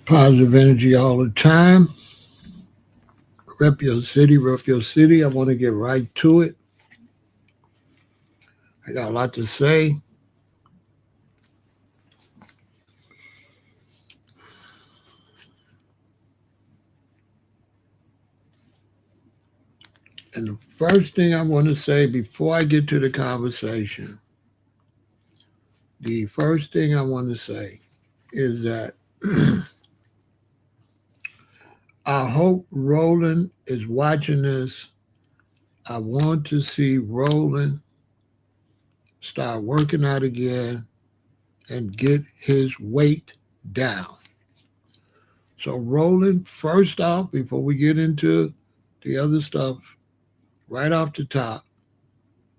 Positive energy all the time. Rep your city, rep your city. I want to get right to it. I got a lot to say. And the first thing I want to say before I get to the conversation, the first thing I want to say is that I hope Roland is watching this. I want to see Roland start working out again and get his weight down. So, Roland, first off, before we get into the other stuff, right off the top,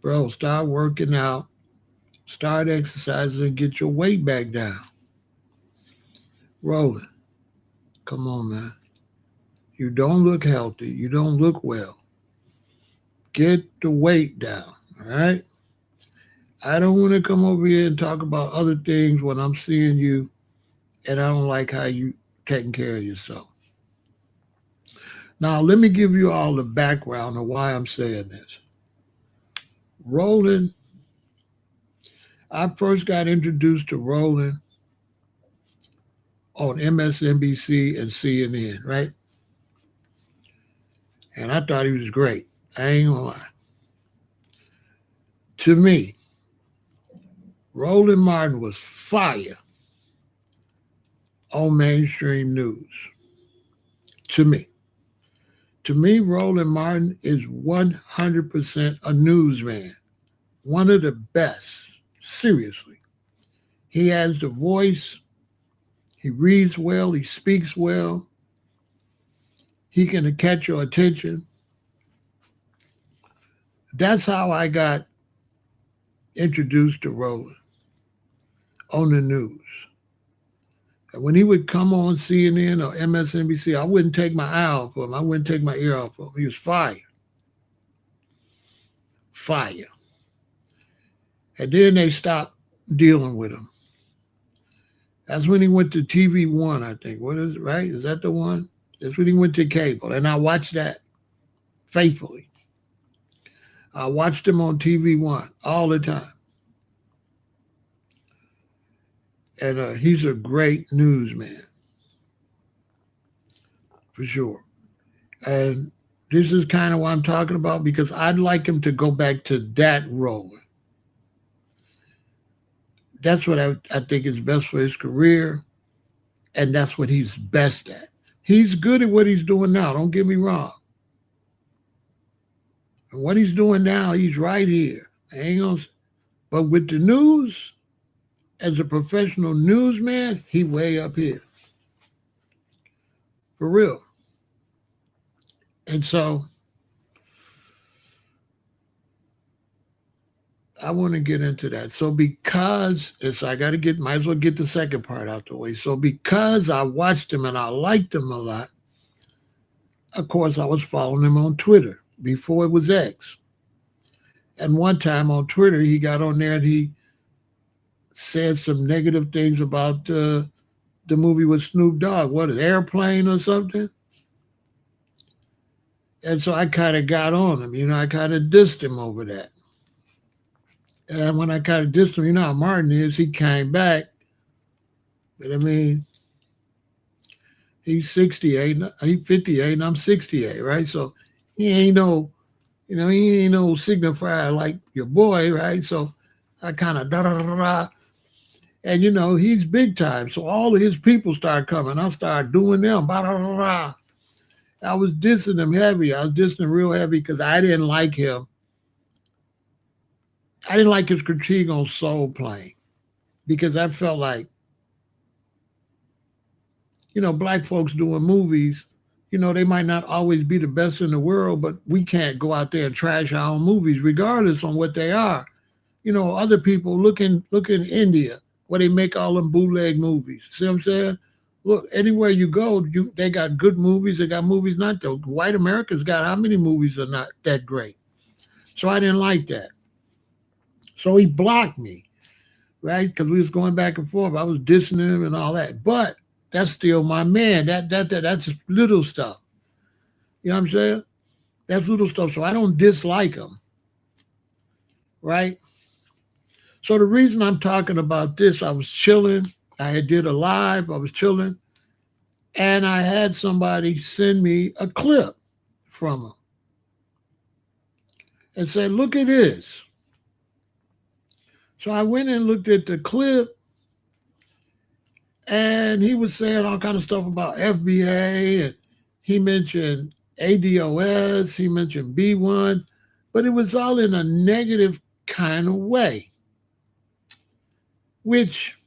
bro, start working out, start exercising, and get your weight back down. Roland, come on, man. You don't look healthy. You don't look well. Get the weight down, all right? I don't want to come over here and talk about other things when I'm seeing you and I don't like how you taking care of yourself. Now, let me give you all the background of why I'm saying this. Roland, I first got introduced to Roland on MSNBC and CNN, right? And I thought he was great. I ain't gonna lie. To me, Roland Martin was fire on mainstream news. To me. To me, Roland Martin is 100% a newsman. One of the best. Seriously. He has the voice. He reads well. He speaks well. He can catch your attention. That's how I got introduced to Roland on the news. And when he would come on CNN or MSNBC, I wouldn't take my eye off of him. I wouldn't take my ear off of him. He was fire. Fire. And then they stopped dealing with him. That's when he went to TV One, I think. What is it, right? Is that the one? That's when he went to cable. And I watched that faithfully. I watched him on TV One all the time. And he's a great newsman, for sure. And this is kind of what I'm talking about because I'd like him to go back to that role. That's what I think is best for his career, and that's what he's best at. He's good at what he's doing now, don't get me wrong. And what he's doing now, he's right here. I ain't gonna, but with the news, as a professional newsman, he way up here. For real. And so I want to get into that. So because I got to might as well get the second part out the way. So because I watched him and I liked him a lot, of course, I was following him on Twitter before it was X. And one time on Twitter, he got on there and he said some negative things about the movie with Snoop Dogg. What, an airplane or something? And so I kind of got on him. I kind of dissed him over that. And when I kind of dissed him, how Martin is, he came back. But I mean, he's 68, he's 58, and I'm 68, right? So he ain't no, he ain't no signifier like your boy, right? So I kind of da-da-da-da. And, he's big time. So all of his people start coming. I started doing them. Ba-da-da-da. I was dissing him heavy. I was dissing him real heavy because I didn't like him. I didn't like his critique on Soul Plane because I felt like, black folks doing movies, they might not always be the best in the world, but we can't go out there and trash our own movies regardless on what they are. Other people look in India where they make all them bootleg movies. See what I'm saying? Look, anywhere you go, they got good movies. They got movies not though. White America's got how many movies are not that great? So I didn't like that. So he blocked me, right? Because we was going back and forth. I was dissing him and all that. But That's still my man. That's little stuff. You know what I'm saying? That's little stuff. So I don't dislike him, right? So the reason I'm talking about this, I was chilling. I had did a live. I was chilling, and I had somebody send me a clip from him and said, "Look at this." So I went and looked at the clip, and he was saying all kind of stuff about FBA, and he mentioned ADOS, he mentioned B1, but it was all in a negative kind of way, which,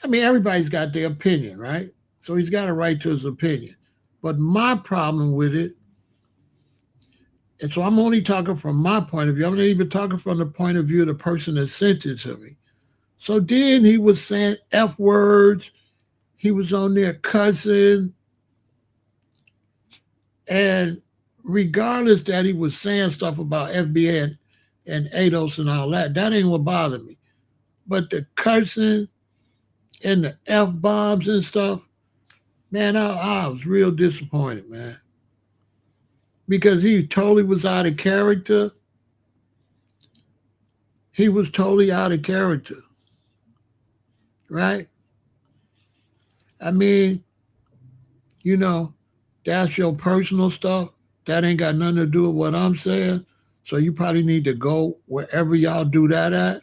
I mean, everybody's got their opinion, right? So he's got a right to his opinion. But my problem with it, and so I'm only talking from my point of view, I'm not even talking from the point of view of the person that sent it to me. So then he was saying F words. He was on there cussing. And regardless that he was saying stuff about FBA and ADOS and all that, that ain't what bothered me. But the cursing and the F-bombs and stuff, man, I was real disappointed, man. Because he totally was out of character. He was totally out of character. Right? I mean, you know, that's your personal stuff. That ain't got nothing to do with what I'm saying. So you probably need to go wherever y'all do that at,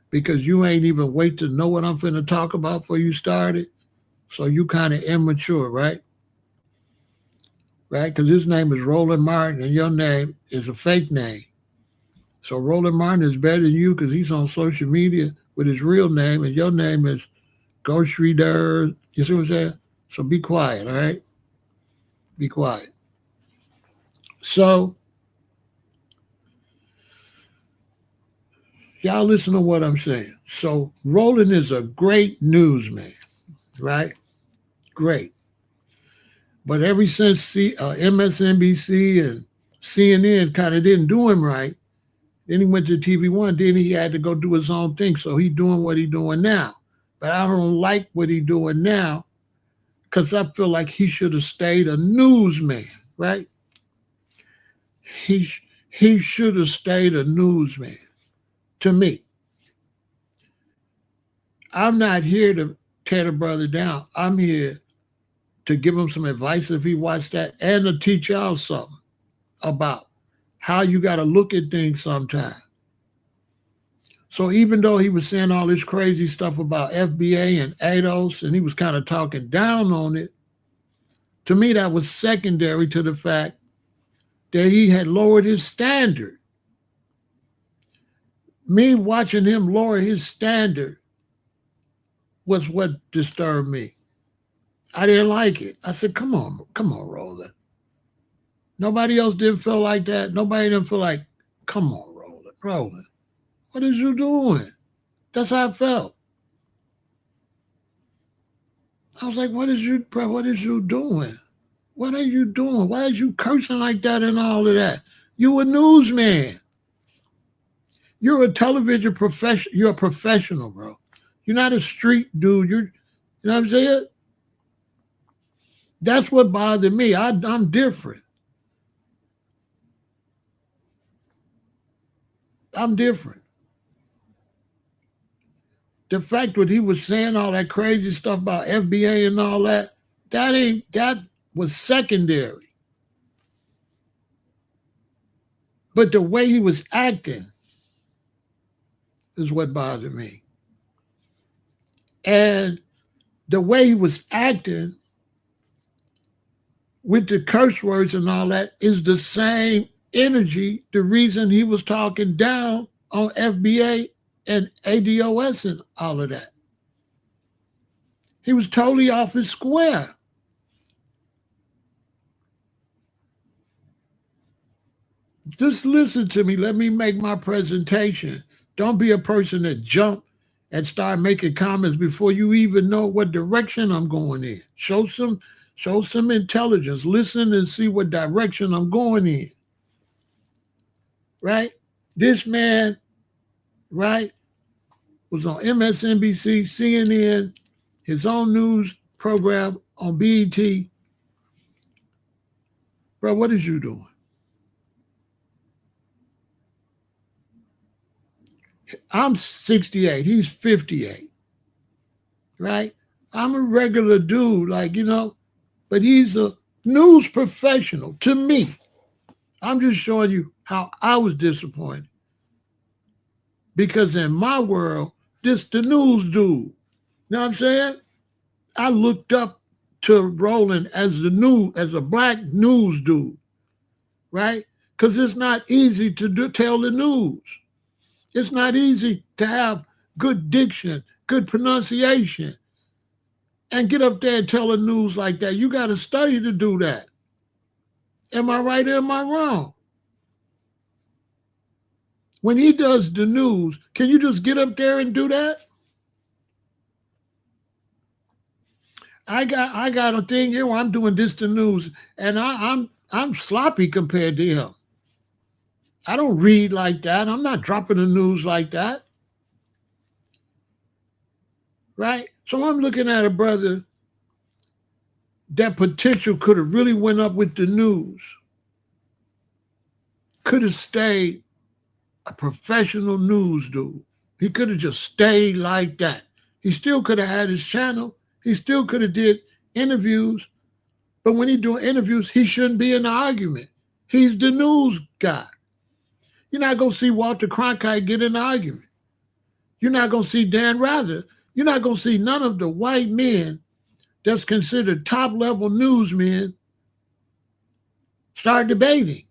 because you ain't even wait to know what I'm finna talk about before you started. So you kind of immature, right? Right? Because his name is Roland Martin and your name is a fake name. So Roland Martin is better than you because he's on social media with his real name, and your name is Ghost Reader. You see what I'm saying? So be quiet, all right? Be quiet. So y'all listen to what I'm saying. So Roland is a great newsman, right? Great. But ever since MSNBC and CNN kind of didn't do him right, then he went to TV1, then he had to go do his own thing. So he's doing what he's doing now. But I don't like what he's doing now because I feel like he should have stayed a newsman, right? He should have stayed a newsman, to me. I'm not here to tear the brother down. I'm here to give him some advice if he watched that, and to teach y'all something about how you got to look at things sometimes. So even though he was saying all this crazy stuff about FBA and ADOS, and he was kind of talking down on it, to me that was secondary to the fact that he had lowered his standard. Me watching him lower his standard was what disturbed me. I didn't like it. I said, come on, Roland. Nobody else didn't feel like that. Nobody didn't feel like, come on, Roland. What is you doing? That's how I felt. I was like, what is you doing? What are you doing? Why is you cursing like that and all of that? You a newsman. You're a television professional. You're a professional, bro. You're not a street dude. You know what I'm saying? That's what bothered me. I'm different. I'm different. The fact that he was saying all that crazy stuff about FBA and all that, that was secondary. But the way he was acting is what bothered me. And the way he was acting with the curse words and all that is the same energy, the reason he was talking down on FBA and ADOS and all of that. He was totally off his square. Just listen to me. Let me make my presentation. Don't be a person that jump and start making comments before you even know what direction I'm going in. Show some intelligence. Listen and see what direction I'm going in. Right? This man, right, was on MSNBC, CNN, his own news program on BET. Bro, what is you doing? I'm 68. He's 58. Right? I'm a regular dude, like, but he's a news professional to me. I'm just showing you how I was disappointed. Because in my world, this the news dude. You know what I'm saying? I looked up to Roland as as a black news dude, right? Because it's not easy to tell the news. It's not easy to have good diction, good pronunciation, and get up there and tell the news like that. You got to study to do that. Am I right or am I wrong? When he does the news, can you just get up there and do that? I got a thing here where I'm doing this to news, and I'm sloppy compared to him. I don't read like that. I'm not dropping the news like that. Right? So I'm looking at a brother that potential could have really went up with the news. Could have stayed a professional news dude. He could have just stayed like that. He still could have had his channel. He still could have did interviews. But when he's doing interviews, he shouldn't be in the argument. He's the news guy. You're not going to see Walter Cronkite get in an argument. You're not going to see Dan Rather. You're not going to see none of the white men that's considered top-level newsmen start debating.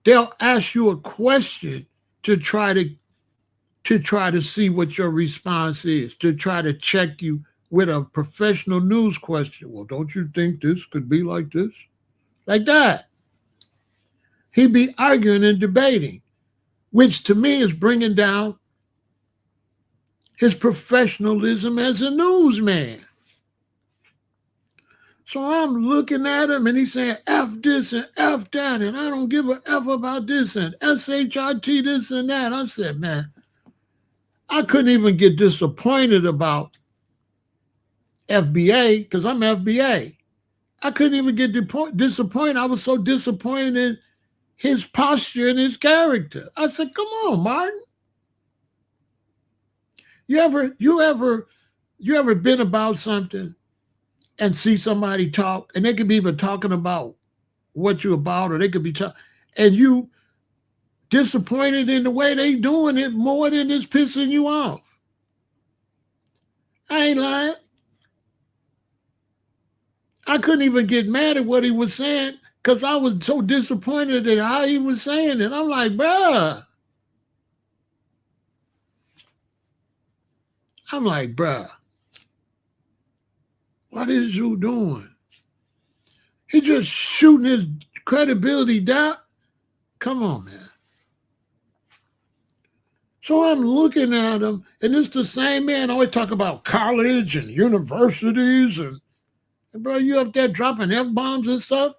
They'll ask you a question to try to see what your response is, to try to check you with a professional news question. Well, don't you think this could be like this? Like that. He'd be arguing and debating, which to me is bringing down his professionalism as a newsman. So I'm looking at him and he's saying F this and F that, and I don't give a F about this and SHIT this and that. I said, man, I couldn't even get disappointed about FBA because I'm FBA. I couldn't even get disappointed. I was so disappointed in his posture and his character. I said, come on, Martin. You ever been about something and see somebody talk, and they could be even talking about what you're about, or they could be talking, and you disappointed in the way they doing it more than it's pissing you off? I ain't lying. I couldn't even get mad at what he was saying because I was so disappointed at how he was saying it. I'm like, bruh. What is you doing? He just shooting his credibility down. Come on, man. So I'm looking at him, and it's the same man always talk about college and universities, and bro, you up there dropping F-bombs and stuff,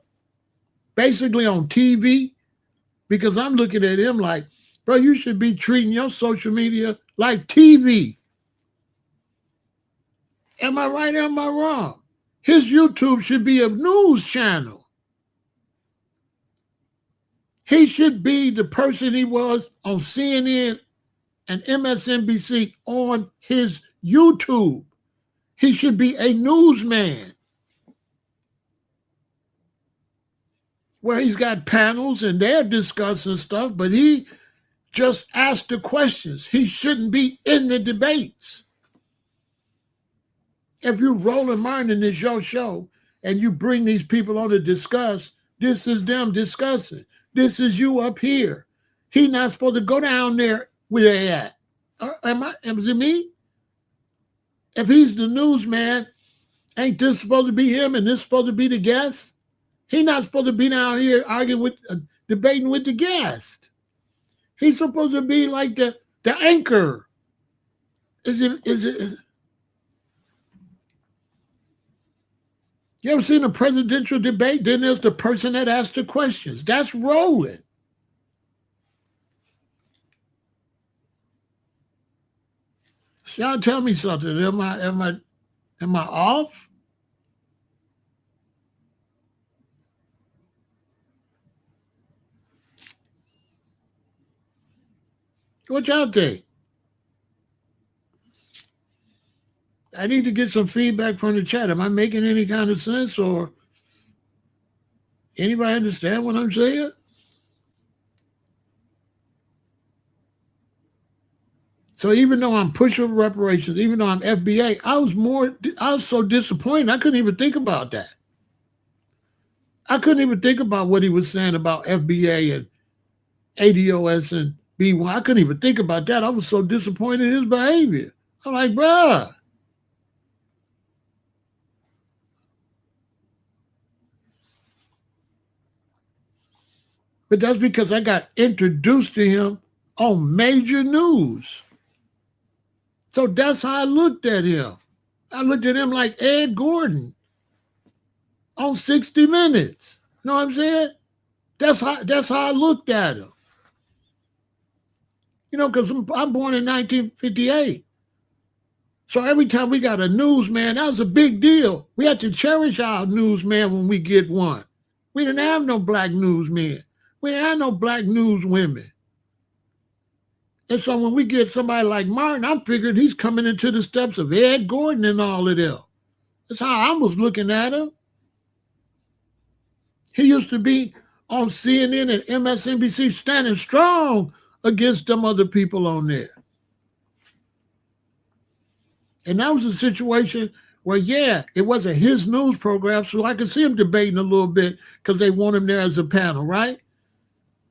basically on TV, because I'm looking at him like, bro, you should be treating your social media like TV. Am I right or am I wrong? His YouTube should be a news channel. He should be the person he was on CNN and MSNBC on his YouTube. He should be a newsman where he's got panels and they're discussing stuff, but he just asked the questions. He shouldn't be in the debates. If you're Roland Martin and it's your show and you bring these people on to discuss, this is them discussing. This is you up here. He's not supposed to go down there where they at. Is it me? If he's the newsman, ain't this supposed to be him and this supposed to be the guest? He's not supposed to be down here arguing with, debating with the guest. He's supposed to be like the anchor. Is it? You ever seen a presidential debate? Then there's the person that asks the questions. That's Roland. Y'all tell me something. Am I Am I off? What y'all think? I need to get some feedback from the chat. Am I making any kind of sense, or anybody understand what I'm saying? So even though I'm pushing reparations, even though I'm FBA, I was so disappointed. I couldn't even think about that. I couldn't even think about what he was saying about FBA and ADOS and B1. I couldn't even think about that. I was so disappointed in his behavior. I'm like, bruh. But that's because I got introduced to him on major news. So that's how I looked at him. I looked at him like Ed Gordon on 60 Minutes. You know what I'm saying? That's how I looked at him. You know, because I'm born in 1958. So every time we got a newsman, that was a big deal. We had to cherish our newsman when we get one. We didn't have no black newsmen. We didn't have no black newswomen. And so when we get somebody like Martin, I'm figuring he's coming into the steps of Ed Gordon and all of them. That's how I was looking at him. He used to be on CNN and MSNBC standing strong against them other people on there. And that was a situation where, yeah, it wasn't his news program, so I could see him debating a little bit because they want him there as a panel, right?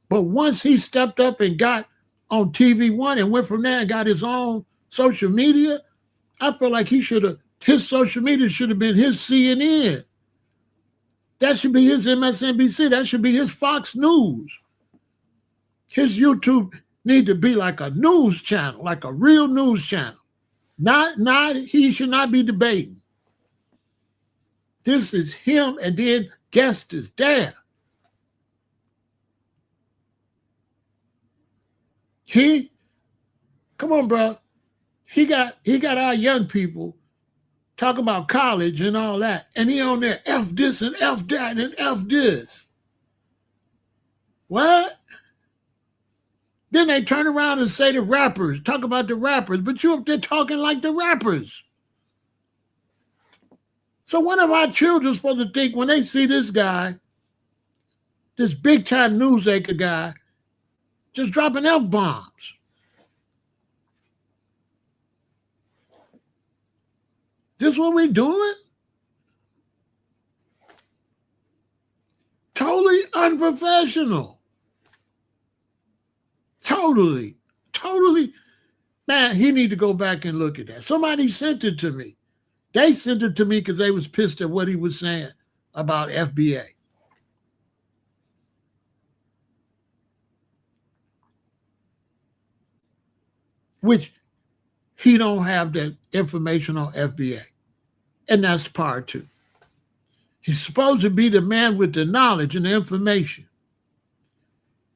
But once he stepped up and got on TV One and went from there and got his own social media, I feel like his social media should have been his CNN. That should be his MSNBC. That should be his Fox News. His YouTube need to be like a news channel, like a real news channel. He should not be debating. This is him, and then guest is there. Come on, bro. He got our young people talk about college and all that, and he on there F this and F that and F this. What? Then they turn around and say the rappers, talk about the rappers, but you up there talking like the rappers. So one of our children supposed to think when they see this guy, this big time news anchor guy, just dropping F-bombs. This what we doing? Totally unprofessional. Totally. Man, he need to go back and look at that. Somebody sent it to me. They sent it to me because they was pissed at what he was saying about FBA. Which he don't have that information on FBA. And that's part two. He's supposed to be the man with the knowledge and the information.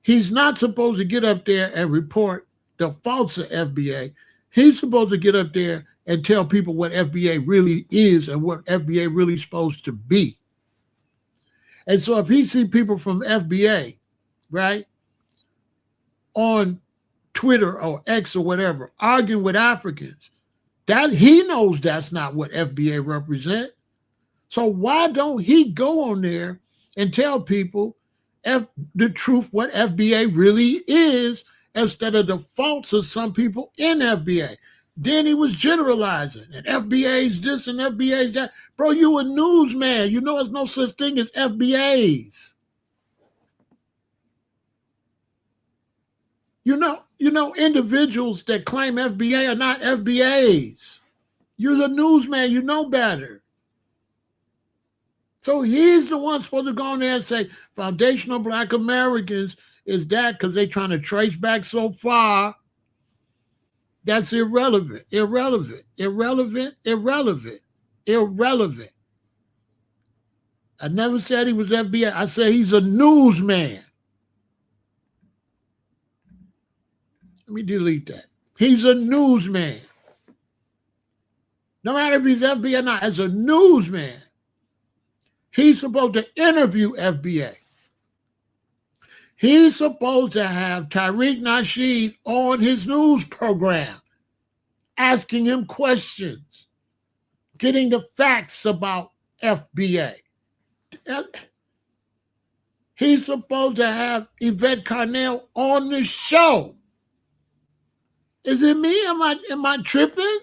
He's not supposed to get up there and report the faults of FBA. He's supposed to get up there and tell people what FBA really is and what FBA really is supposed to be. And so if he see people from FBA, right, on Twitter or X or whatever, arguing with Africans, that he knows that's not what FBA represent. So why don't he go on there and tell people the truth, what FBA really is, instead of the faults of some people in FBA? Then he was generalizing, and FBA's this and FBA's that. Bro, you a newsman. You know there's no such thing as FBAs. You know individuals that claim FBA are not FBAs. You're the newsman. You know better. So he's the one supposed to go in there and say foundational Black Americans is that because they're trying to trace back so far. That's irrelevant. I never said he was FBI. I said he's a newsman. Let me delete that. He's a newsman. No matter if he's FBA or not, as a newsman, he's supposed to interview FBA. He's supposed to have Tariq Nasheed on his news program, asking him questions, getting the facts about FBA. He's supposed to have Yvette Carnell on the show. Is it me? Am I tripping?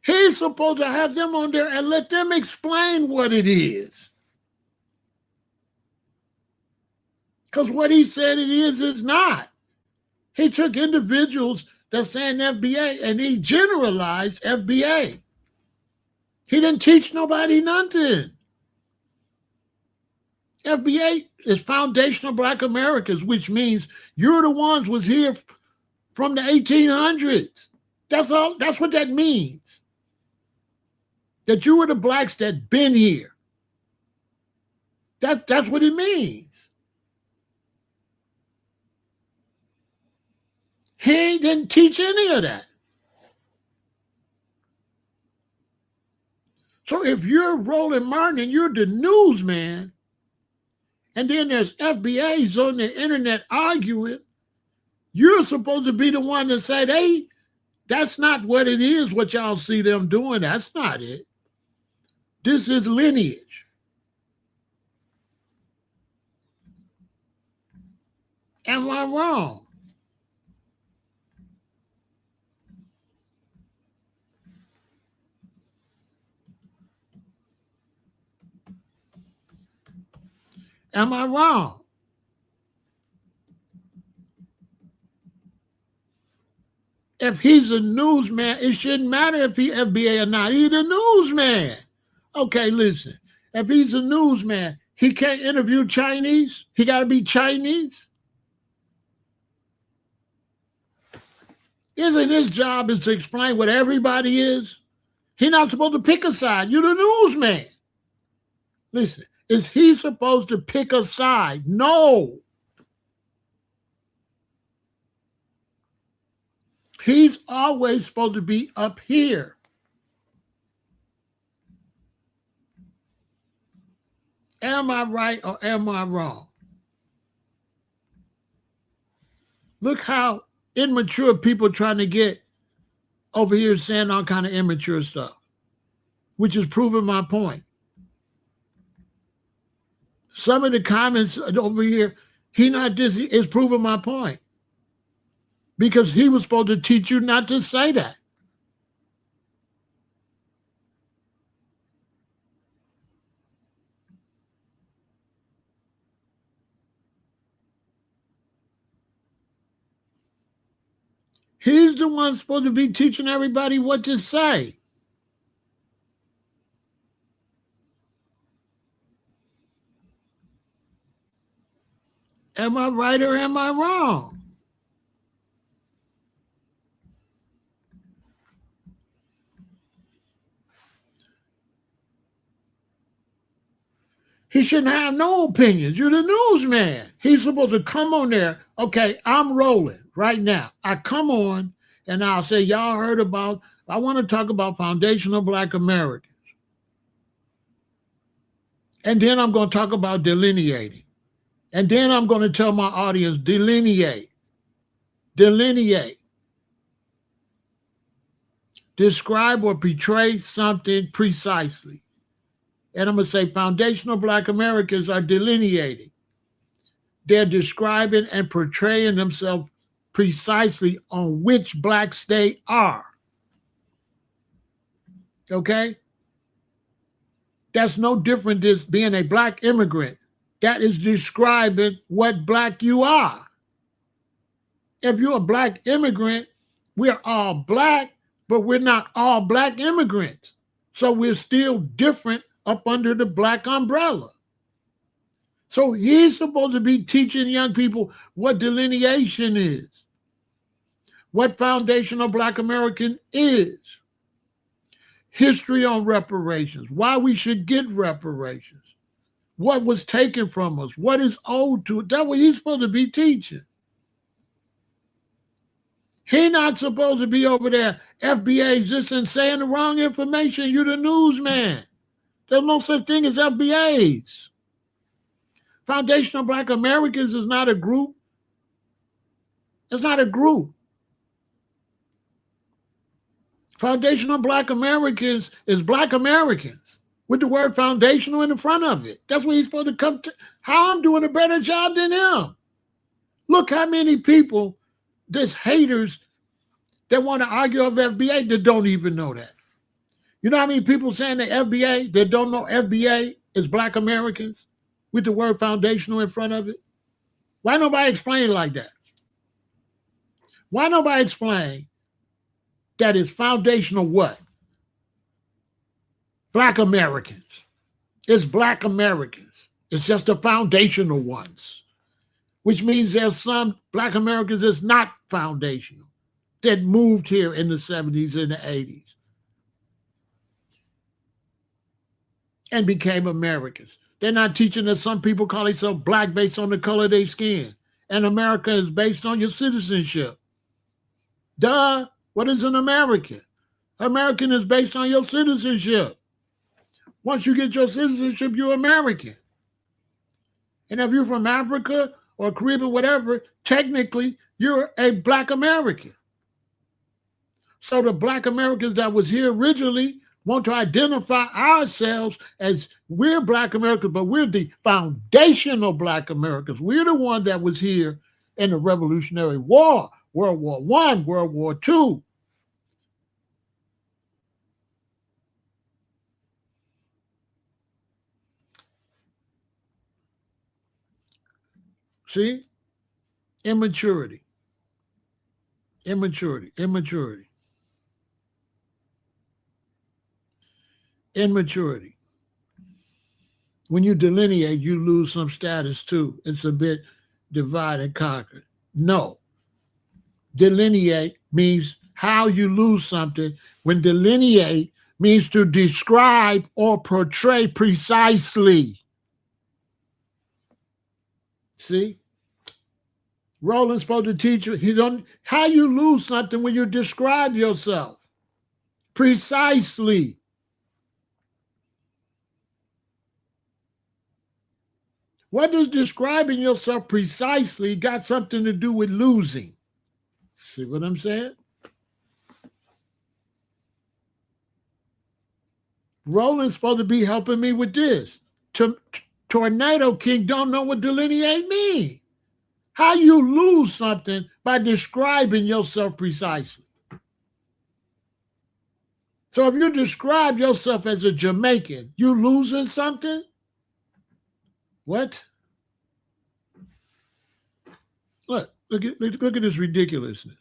He's supposed to have them on there and let them explain what it is. Because what he said it is not. He took individuals that's saying FBA and he generalized FBA. He didn't teach nobody nothing. FBA is foundational Black Americans, which means you're the ones was here from the 1800s. That's all. That's what that means. That you were the blacks that been here. That's what it means. He didn't teach any of that. So if you're Roland Martin and you're the newsman, and then there's FBAs on the internet arguing, you're supposed to be the one to say, hey, that's not what it is, what y'all see them doing. That's not it. This is lineage. Am I wrong? Am I wrong? If he's a newsman, it shouldn't matter if he's FBA or not. He's a newsman. Okay, listen. If he's a newsman, he can't interview Chinese? He got to be Chinese? Isn't his job is to explain what everybody is? He's not supposed to pick a side. You're the newsman. Listen, is he supposed to pick a side? No. He's always supposed to be up here. Am I right or am I wrong? Look how immature people trying to get over here saying all kind of immature stuff, which is proving my point. Some of the comments over here, he not this is proving my point. Because he was supposed to teach you not to say that. He's the one supposed to be teaching everybody what to say. Am I right or am I wrong? He shouldn't have no opinions. You're the newsman. He's supposed to come on there. Okay, I'm rolling right now. I come on and I'll say, y'all heard about, I want to talk about foundational Black Americans. And then I'm going to talk about delineating. And then I'm going to tell my audience, delineate. Delineate. Describe or portray something precisely. And I'm going to say foundational Black Americans are delineating. They're describing and portraying themselves precisely on which blacks they are. Okay? That's no different than being a Black immigrant. That is describing what Black you are. If you're a Black immigrant, we're all Black, but we're not all Black immigrants. So we're still different up under the Black umbrella. So he's supposed to be teaching young people what delineation is, what foundational Black American is, history on reparations, why we should get reparations, what was taken from us, what is owed to it. That's what he's supposed to be teaching. He not supposed to be over there. FBA just and saying the wrong information. You the newsman. There's no such thing as FBAs. Foundational Black Americans is not a group. It's not a group. Foundational Black Americans is Black Americans with the word foundational in the front of it. That's what he's supposed to come to. How I'm doing a better job than him. Look how many people, there's haters that want to argue of FBA that don't even know that. You know how many people saying the FBA that don't know FBA is Black Americans with the word foundational in front of it? Why nobody explain it like that? Why nobody explain that it's foundational what? Black Americans. It's Black Americans. It's just the foundational ones, which means there's some Black Americans that's not foundational that moved here in the 70s and the 80s and became Americans. They're not teaching that some people call themselves Black based on the color of their skin, and America is based on your citizenship. Duh, what is an American? American is based on your citizenship. Once you get your citizenship, you're American. And if you're from Africa or Caribbean, whatever, technically you're a Black American. So the Black Americans that was here originally want to identify ourselves as we're Black Americans, but we're the foundational Black Americans. We're the one that was here in the Revolutionary War, World War I, World War II. See? Immaturity. Immaturity. Immaturity. Immaturity. When you delineate, you lose some status too. It's a bit divide and conquer. No. Delineate means how you lose something. When delineate means to describe or portray precisely. See? Roland's supposed to teach you how you lose something when you describe yourself precisely. What does describing yourself precisely got something to do with losing? See what I'm saying? Roland's supposed to be helping me with this. Tornado King don't know what delineate means. How you lose something by describing yourself precisely. So if you describe yourself as a Jamaican, you losing something? What? Look at this ridiculousness.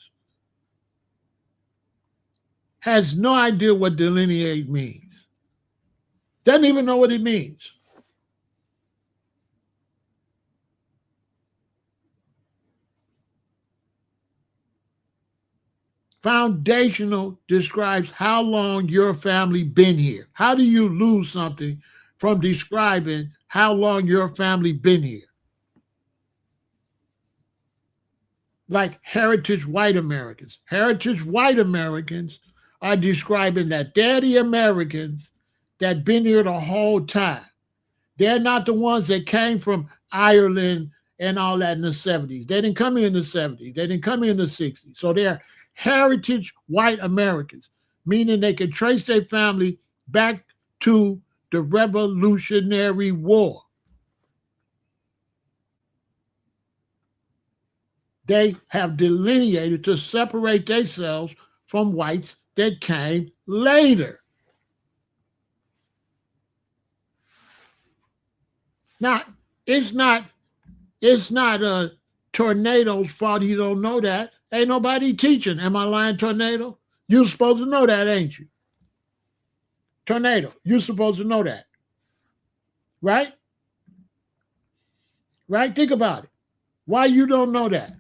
Has no idea what delineate means. Doesn't even know what it means. Foundational describes how long your family been here. How do you lose something from describing how long your family been here? Like heritage white Americans. Heritage white Americans are describing that they're the Americans that been here the whole time. They're not the ones that came from Ireland and all that in the 70s. They didn't come here in the 70s. They didn't come here in the 60s. So they're heritage white Americans, meaning they can trace their family back to the Revolutionary War. They have delineated to separate themselves from whites that came later. Now, it's not a Tornado's fault he don't know that. Ain't nobody teaching. Am I lying, Tornado? You're supposed to know that, ain't you? Tornado, you're supposed to know that. Right? Right? Think about it. Why you don't know that?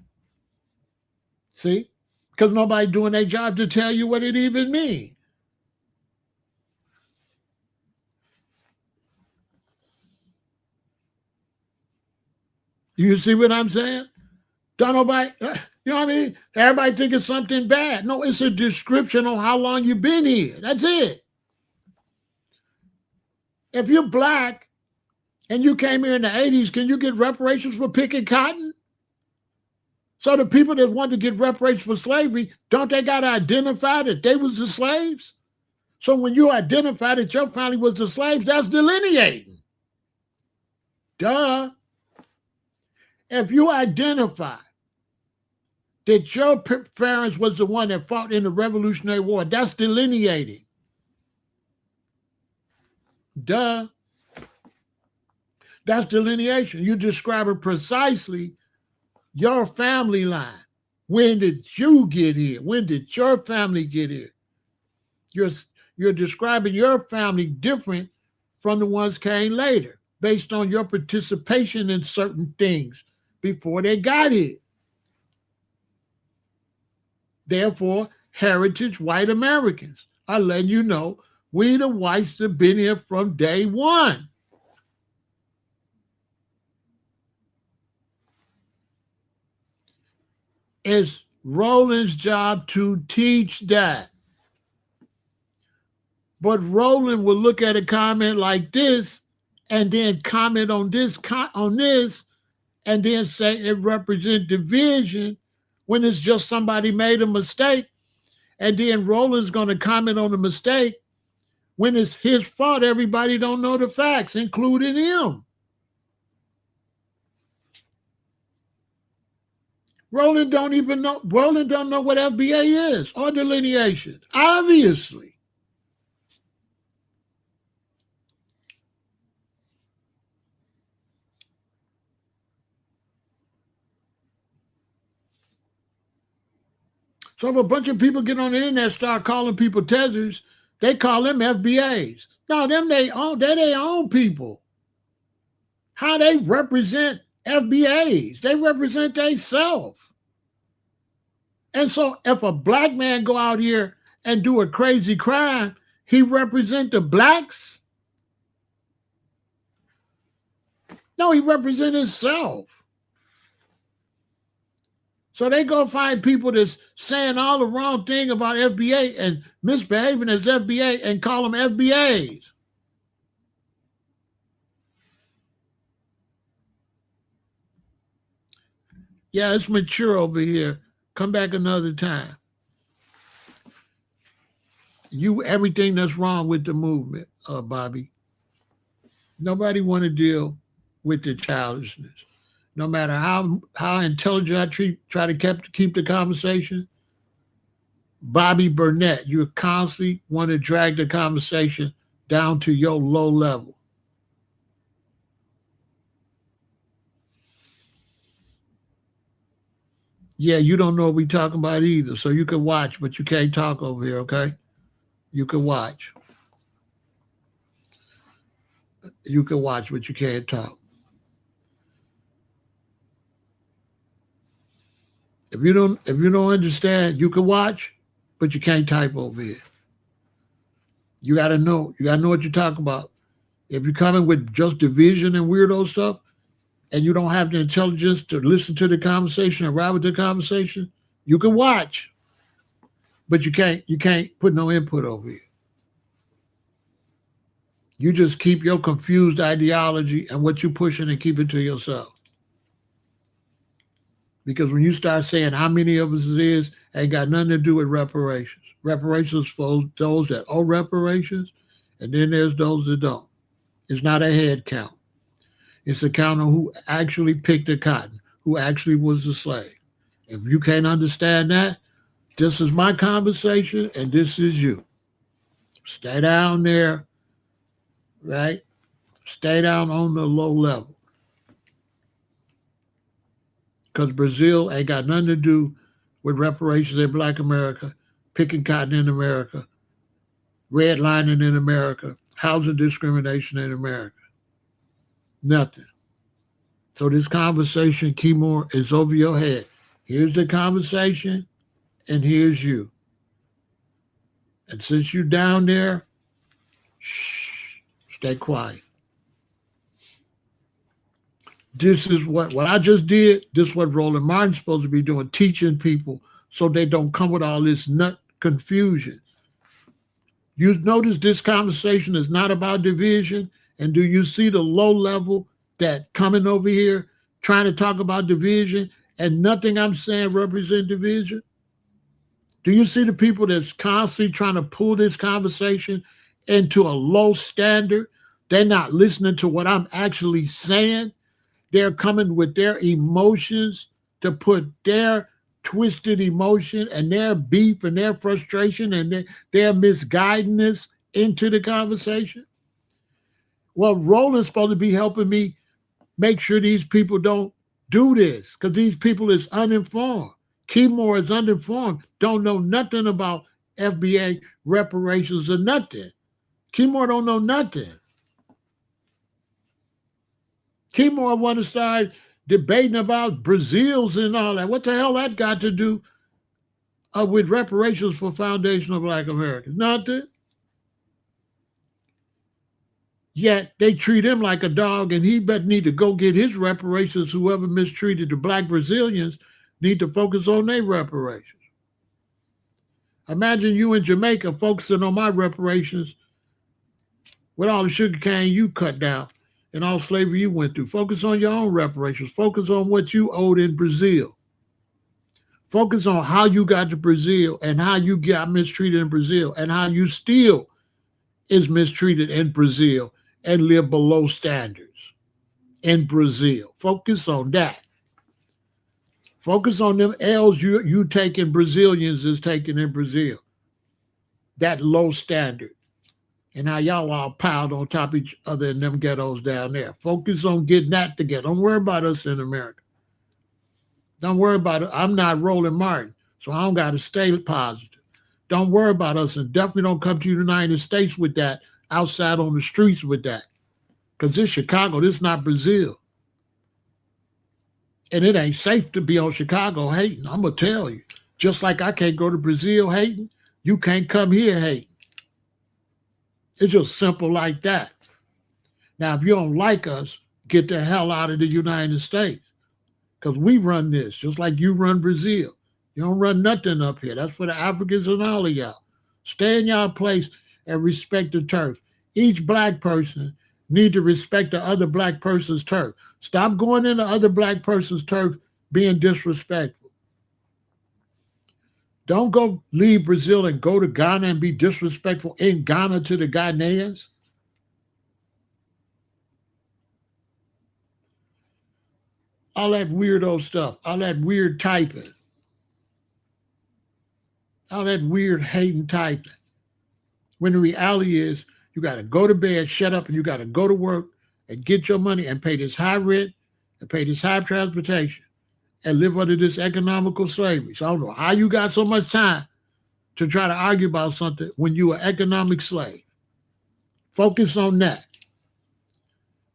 See? Because nobody doing their job to tell you what it even means. You see what I'm saying? Don't nobody, You know what I mean? Everybody think it's something bad. No, it's a description on how long you've been here. That's it. If you're black and you came here in the 80s, can you get reparations for picking cotton? So the people that want to get reparations for slavery, don't they got to identify that they was the slaves? So when you identify that your family was the slaves, that's delineating. Duh. If you identify that your parents was the one that fought in the Revolutionary War, that's delineating. Duh. That's delineation. You're describing precisely your family line. When did you get here? When did your family get here? You're describing your family different from the ones came later, based on your participation in certain things before they got here. Therefore, heritage white Americans are letting you know we the whites that been here from day one. It's Roland's job to teach that. But Roland will look at a comment like this and then comment on this, and then say it represents division when it's just somebody made a mistake. And then Roland's going to comment on the mistake when it's his fault. Everybody don't know the facts, including him. Roland don't know what FBA is or delineation, obviously. So if a bunch of people get on the internet, start calling people tethers, they call them FBAs. No, they're their own people. How they represent FBAs? They represent themselves. And so if a black man go out here and do a crazy crime, he represent the blacks? No, he represent himself. So they go find people that's saying all the wrong thing about FBA and misbehaving as FBA and call them FBAs. Yeah, it's mature over here. Come back another time. Everything that's wrong with the movement, Bobby. Nobody want to deal with the childishness. No matter how intelligent I try to keep the conversation, Bobby Burnett, you constantly want to drag the conversation down to your low level. Yeah, you don't know what we're talking about either, so you can watch, but you can't talk over here, okay? You can watch. You can watch, but you can't talk. If you don't understand, you can watch, but you can't type over here. You gotta know. You gotta know what you're talking about. If you're coming with just division and weirdo stuff, and you don't have the intelligence to listen to the conversation and ride with the conversation, you can watch, but you can't put no input over here. You just keep your confused ideology and what you're pushing and keep it to yourself. Because when you start saying how many of us it is, ain't got nothing to do with reparations. Reparations for those that owe reparations, and then there's those that don't. It's not a head count. It's a count on who actually picked the cotton, who actually was the slave. If you can't understand that, this is my conversation and this is you. Stay down there, right? Stay down on the low level. Because Brazil ain't got nothing to do with reparations in Black America, picking cotton in America, redlining in America, housing discrimination in America. Nothing. So this conversation, Keymore, is over your head. Here's the conversation, and here's you. And since you're down there, shh, stay quiet. This is what I just did. This is what Roland Martin's supposed to be doing, teaching people so they don't come with all this nut confusion. You notice this conversation is not about division. And do you see the low level that coming over here trying to talk about division and nothing I'm saying represent division? Do you see the people that's constantly trying to pull this conversation into a low standard? They're not listening to what I'm actually saying. They're coming with their emotions to put their twisted emotion and their beef and their frustration and their misguidedness into the conversation. Well, Roland's supposed to be helping me make sure these people don't do this because these people is uninformed. Keymore is uninformed, don't know nothing about FBA reparations or nothing. Keymore don't know nothing. Keymore want to start debating about Brazils and all that. What the hell that got to do with reparations for Foundation of Black Americans? Nothing. Yet they treat him like a dog, and he better need to go get his reparations. Whoever mistreated the Black Brazilians need to focus on their reparations. Imagine you in Jamaica focusing on my reparations with all the sugar cane you cut down and all slavery you went through. Focus on your own reparations. Focus on what you owed in Brazil. Focus on how you got to Brazil and how you got mistreated in Brazil and how you still is mistreated in Brazil and live below standards in Brazil. Focus on that. Focus on them L's you taking Brazilians is taking in Brazil. That low standard. And how y'all all piled on top of each other in them ghettos down there. Focus on getting that together. Don't worry about us in America. Don't worry about it. I'm not Roland Martin, so I don't got to stay positive. Don't worry about us, and definitely don't come to the United States with that, outside on the streets with that. Because this Chicago, this is not Brazil. And it ain't safe to be on Chicago hating. I'm going to tell you. Just like I can't go to Brazil hating, you can't come here hating. It's just simple like that. Now, if you don't like us, get the hell out of the United States. Because we run this, just like you run Brazil. You don't run nothing up here. That's for the Africans and all of y'all. Stay in y'all place and respect the turf. Each Black person need to respect the other Black person's turf. Stop going into other Black person's turf being disrespectful. Don't go leave Brazil and go to Ghana and be disrespectful in Ghana to the Ghanaians. All that weirdo stuff, all that weird typing, all that weird hating typing. When the reality is, you got to go to bed, shut up, and you got to go to work and get your money and pay this high rent and pay this high transportation and live under this economical slavery. So I don't know how you got so much time to try to argue about something when you are economic slave. Focus on that.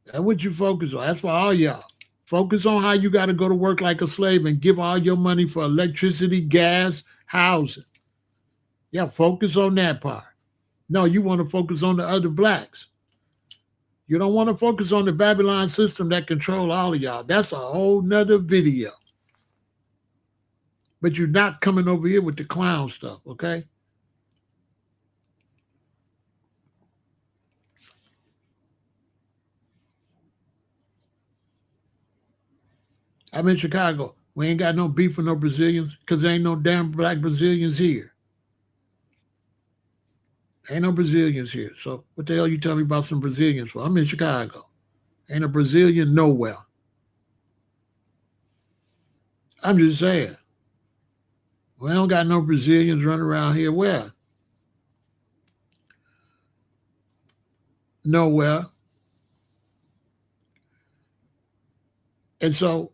That's what you focus on. That's for all y'all. Focus on how you got to go to work like a slave and give all your money for electricity, gas, housing. Yeah, focus on that part. No, you want to focus on the other Blacks. You don't want to focus on the Babylon system that control all of y'all. That's a whole nother video. But you're not coming over here with the clown stuff, okay? I'm in Chicago. We ain't got no beef with no Brazilians because there ain't no damn Black Brazilians here. Ain't no Brazilians here. So what the hell you tell me about some Brazilians for? I'm in Chicago. Ain't a Brazilian nowhere. I'm just saying. We don't got no Brazilians running around here. Where? Nowhere. And so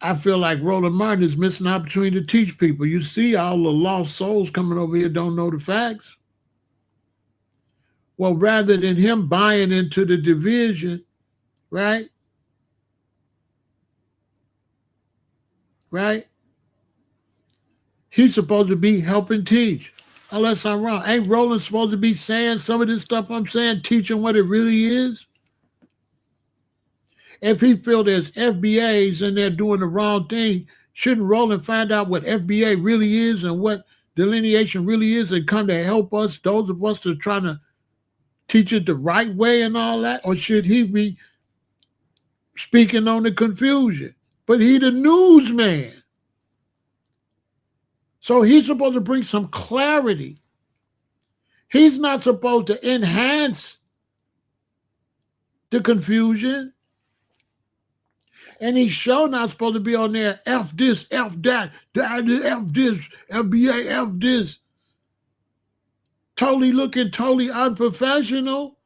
I feel like Roland Martin is missing an opportunity to teach people. You see all the lost souls coming over here don't know the facts. Well, rather than him buying into the division, right? Right? He's supposed to be helping teach. Unless I'm wrong. Ain't Roland supposed to be saying some of this stuff I'm saying, teaching what it really is? If he feel there's FBAs and they're doing the wrong thing, shouldn't Roland find out what FBA really is and what delineation really is and come to help us, those of us that are trying to teach it the right way and all that? Or should he be speaking on the confusion? But he the newsman. So he's supposed to bring some clarity. He's not supposed to enhance the confusion. And he's sure not supposed to be on there, F this, F that, F this, FBA, F this. Totally looking totally unprofessional.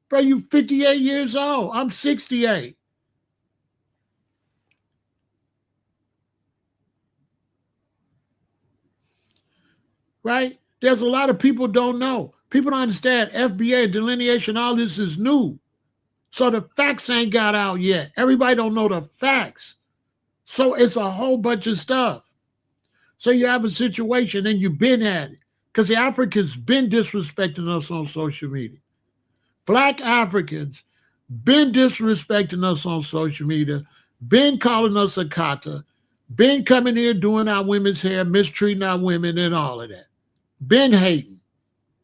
Bro, you 58 years old. I'm 68. Right? There's a lot of people don't know. People don't understand FBA, delineation, all this is new. So the facts ain't got out yet. Everybody don't know the facts. So it's a whole bunch of stuff. So you have a situation and you've been at it. Because the Africans been disrespecting us on social media. Black Africans been disrespecting us on social media, been calling us a kata, been coming here doing our women's hair, mistreating our women and all of that. Been hating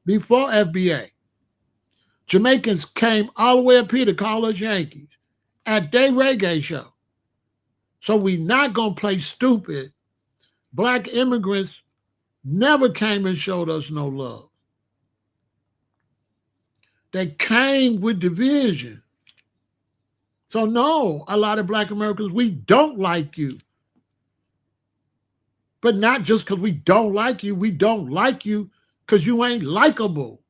before FBA. Jamaicans came all the way up here to call us Yankees at their reggae show. So we not going to play stupid. Black immigrants never came and showed us no love. They came with division. So no, a lot of Black Americans, we don't like you. But not just because we don't like you because you ain't likable.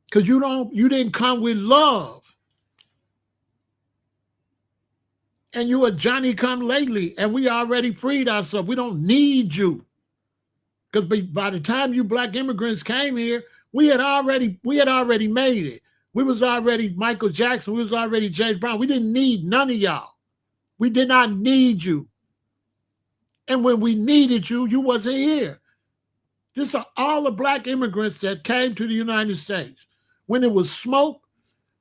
Because you didn't come with love. And you a Johnny come lately, and we already freed ourselves. We don't need you. Because by the time you Black immigrants came here, we had already made it. We was already Michael Jackson. We was already James Brown. We didn't need none of y'all. We did not need you. And when we needed you, you wasn't here. These are all the Black immigrants that came to the United States. When it was smoke,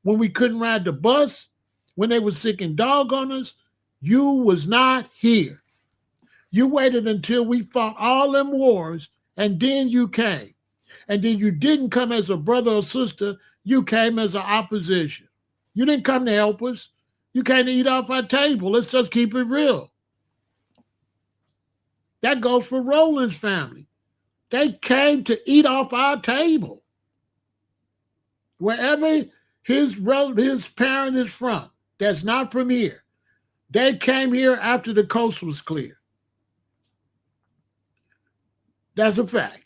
when we couldn't ride the bus, when they were sick and dog on us, you was not here. You waited until we fought all them wars, and then you came. And then you didn't come as a brother or sister, you came as an opposition. You didn't come to help us. You came to eat off our table. Let's just keep it real. That goes for Roland's family. They came to eat off our table. Wherever his parent is from, that's not from here, they came here after the coast was clear. That's a fact.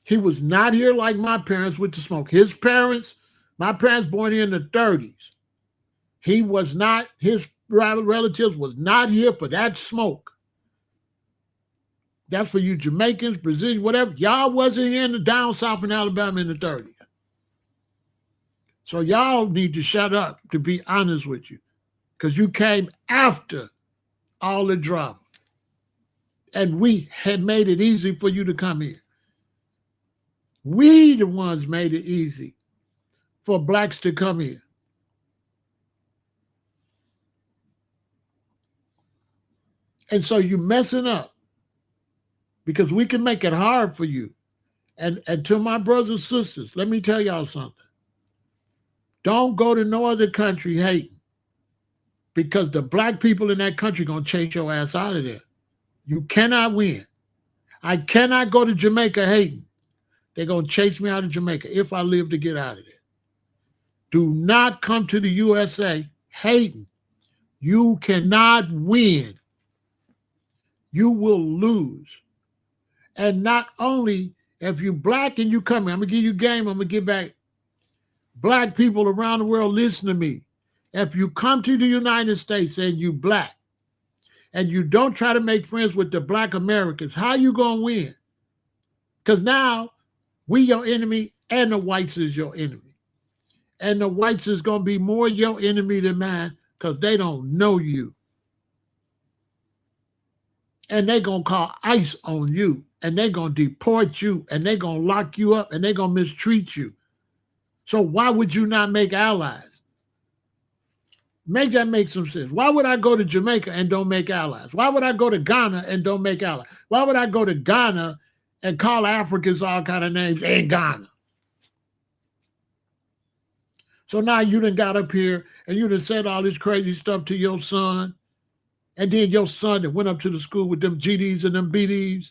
He was not here like my parents with the smoke. My parents born here in the 30s. He was not, his relatives was not here for that smoke. That's for you Jamaicans, Brazilians, whatever. Y'all wasn't here in the down south in Alabama in the 30s. So y'all need to shut up, to be honest with you, because you came after all the drama. And we had made it easy for you to come here. We the ones made it easy for Blacks to come here. And so you're messing up because we can make it hard for you. And to my brothers and sisters, let me tell y'all something. Don't go to no other country hating, because the Black people in that country going to chase your ass out of there. You cannot win. I cannot go to Jamaica hating. They're going to chase me out of Jamaica if I live to get out of there. Do not come to the USA hating. You cannot win. You will lose. And not only if you Black and you come here, I'm going to give you game, I'm going to get back. Black people around the world, listen to me. If you come to the United States and you Black, and you don't try to make friends with the Black Americans, how you going to win? Because now we your enemy and the whites is your enemy. And the whites is going to be more your enemy than mine because they don't know you. And they're going to call ICE on you, and they're going to deport you, and they're going to lock you up, and they're going to mistreat you. So why would you not make allies? Make that make some sense. Why would I go to Jamaica and don't make allies? Why would I go to Ghana and don't make allies? Why would I go to Ghana and call Africans all kind of names in Ghana? So now you done got up here and you done said all this crazy stuff to your son. And then your son that went up to the school with them GDs and them BDs,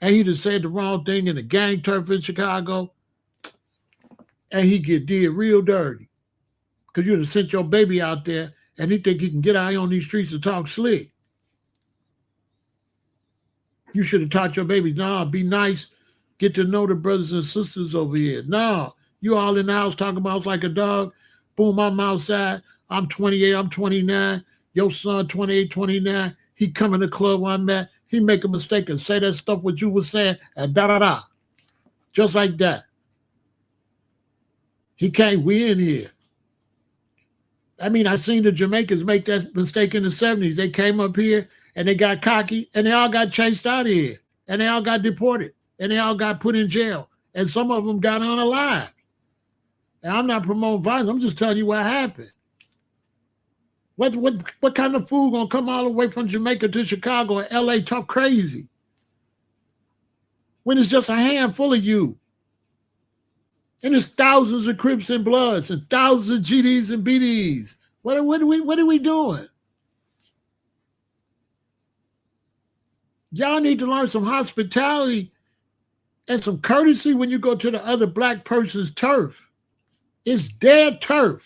and he just said the wrong thing in the gang turf in Chicago, and he did real dirty. Because you done sent your baby out there and he think he can get out here on these streets and talk slick. You should have taught your baby, no, be nice, get to know the brothers and sisters over here. No, you all in the house talking about us like a dog. Boom, I'm outside. I'm 28, I'm 29. Your son, 28, 29. He come in the club where I'm at. He make a mistake and say that stuff what you were saying and da-da-da. Just like that. He can't win here. I mean, I seen the Jamaicans make that mistake in the 70s. They came up here and they got cocky and they all got chased out of here. And they all got deported. And they all got put in jail. And some of them got unalive. And I'm not promoting violence. I'm just telling you what happened. What kind of fool gonna come all the way from Jamaica to Chicago and LA talk crazy? When it's just a handful of you. And there's thousands of Crips and Bloods and thousands of GDs and BDs. What are we doing? Y'all need to learn some hospitality and some courtesy when you go to the other black person's turf. It's their turf,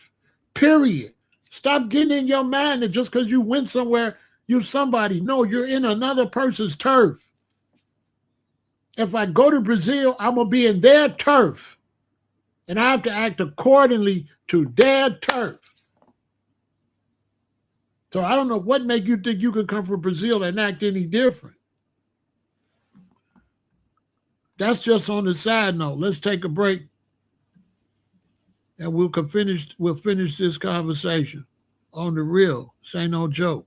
period. Stop getting in your mind that just because you went somewhere, you're somebody. No, you're in another person's turf. If I go to Brazil, I'm going to be in their turf. And I have to act accordingly to their turf. So I don't know what make you think you can come from Brazil and act any different. That's just on the side note. Let's take a break. And we'll finish this conversation on the real. This ain't no joke.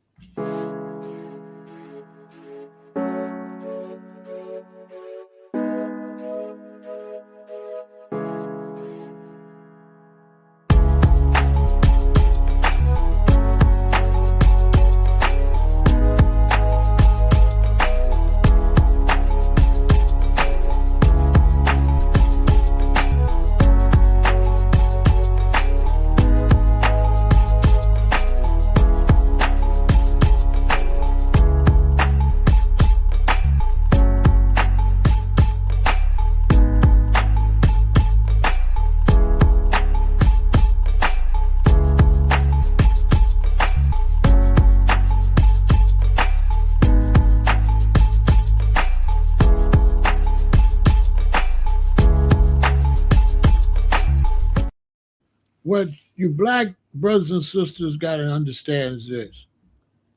What you black brothers and sisters got to understand is this.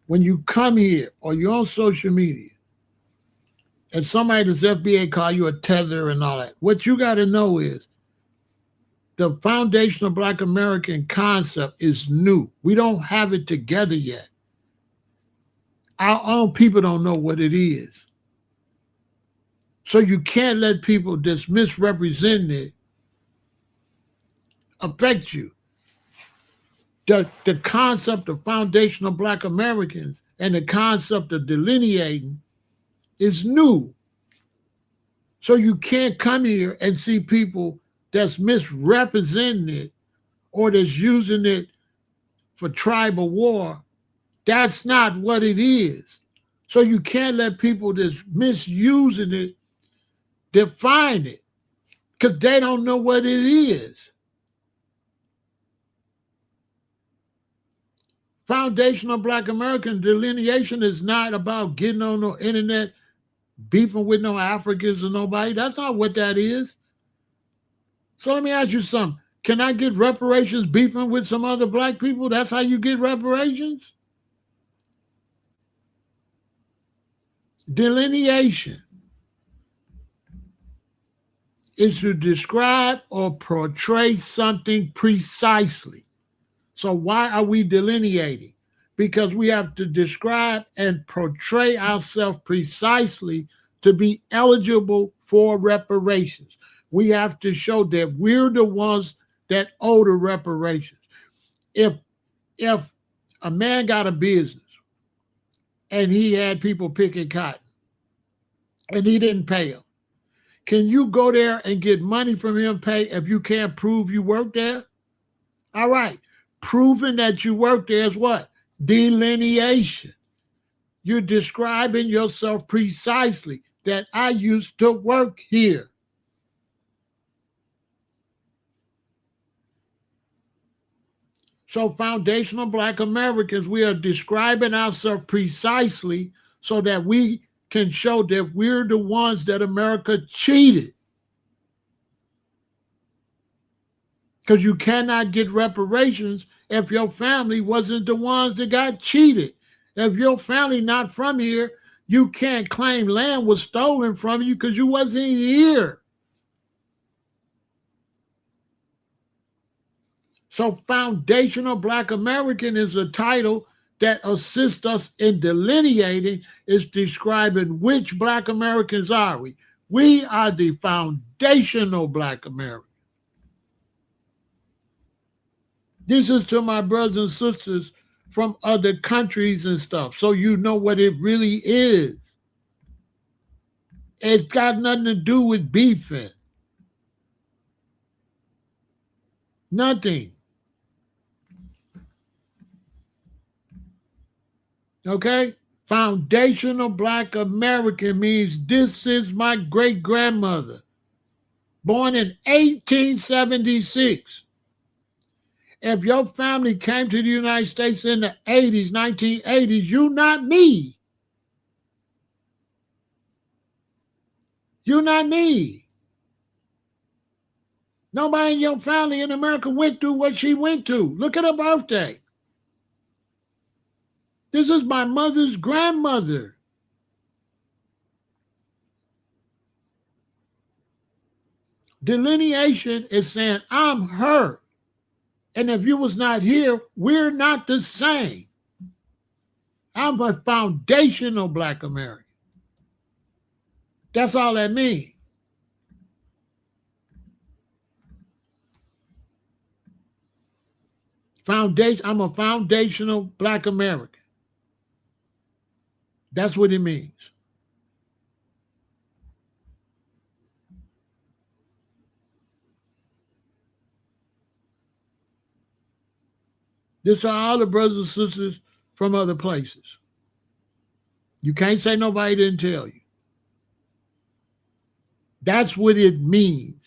When you come here or you're on social media and somebody that's FBA call you a tether and all that, what you got to know is the foundational Black American concept is new. We don't have it together yet. Our own people don't know what it is. So you can't let people that's misrepresenting it affect you. The concept of foundational Black Americans and the concept of delineating is new. So you can't come here and see people that's misrepresenting it or that's using it for tribal war. That's not what it is. So you can't let people that's misusing it define it because they don't know what it is. Foundational Black American delineation is not about getting on the internet, beefing with no Africans or nobody. That's not what that is. So let me ask you something. Can I get reparations beefing with some other black people? That's how you get reparations? Delineation is to describe or portray something precisely. So why are we delineating? Because we have to describe and portray ourselves precisely to be eligible for reparations. We have to show that we're the ones that owe the reparations. If a man got a business and he had people picking cotton and he didn't pay them, can you go there and get money from him pay if you can't prove you worked there? All right. Proving that you worked there is what? Delineation. You're describing yourself precisely that I used to work here. So foundational Black Americans, we are describing ourselves precisely so that we can show that we're the ones that America cheated. Because you cannot get reparations if your family wasn't the ones that got cheated. If your family not from here, you can't claim land was stolen from you because you wasn't here. So foundational Black American is a title that assists us in delineating, is describing which Black Americans are we. We are the foundational Black Americans. This is to my brothers and sisters from other countries and stuff, so you know what it really is. It's got nothing to do with beefing. Nothing. Okay? Foundational Black American means this is my great-grandmother, born in 1876. If your family came to the United States in the 80s, 1980s, you not me. You not me. Nobody in your family in America went through what she went through. Look at her birthday. This is my mother's grandmother. Delineation is saying, I'm her. And if you was not here, we're not the same. I'm a foundational Black American. That's all that means. I'm a foundational Black American. That's what it means. This are all the brothers and sisters from other places. You can't say nobody didn't tell you. That's what it means.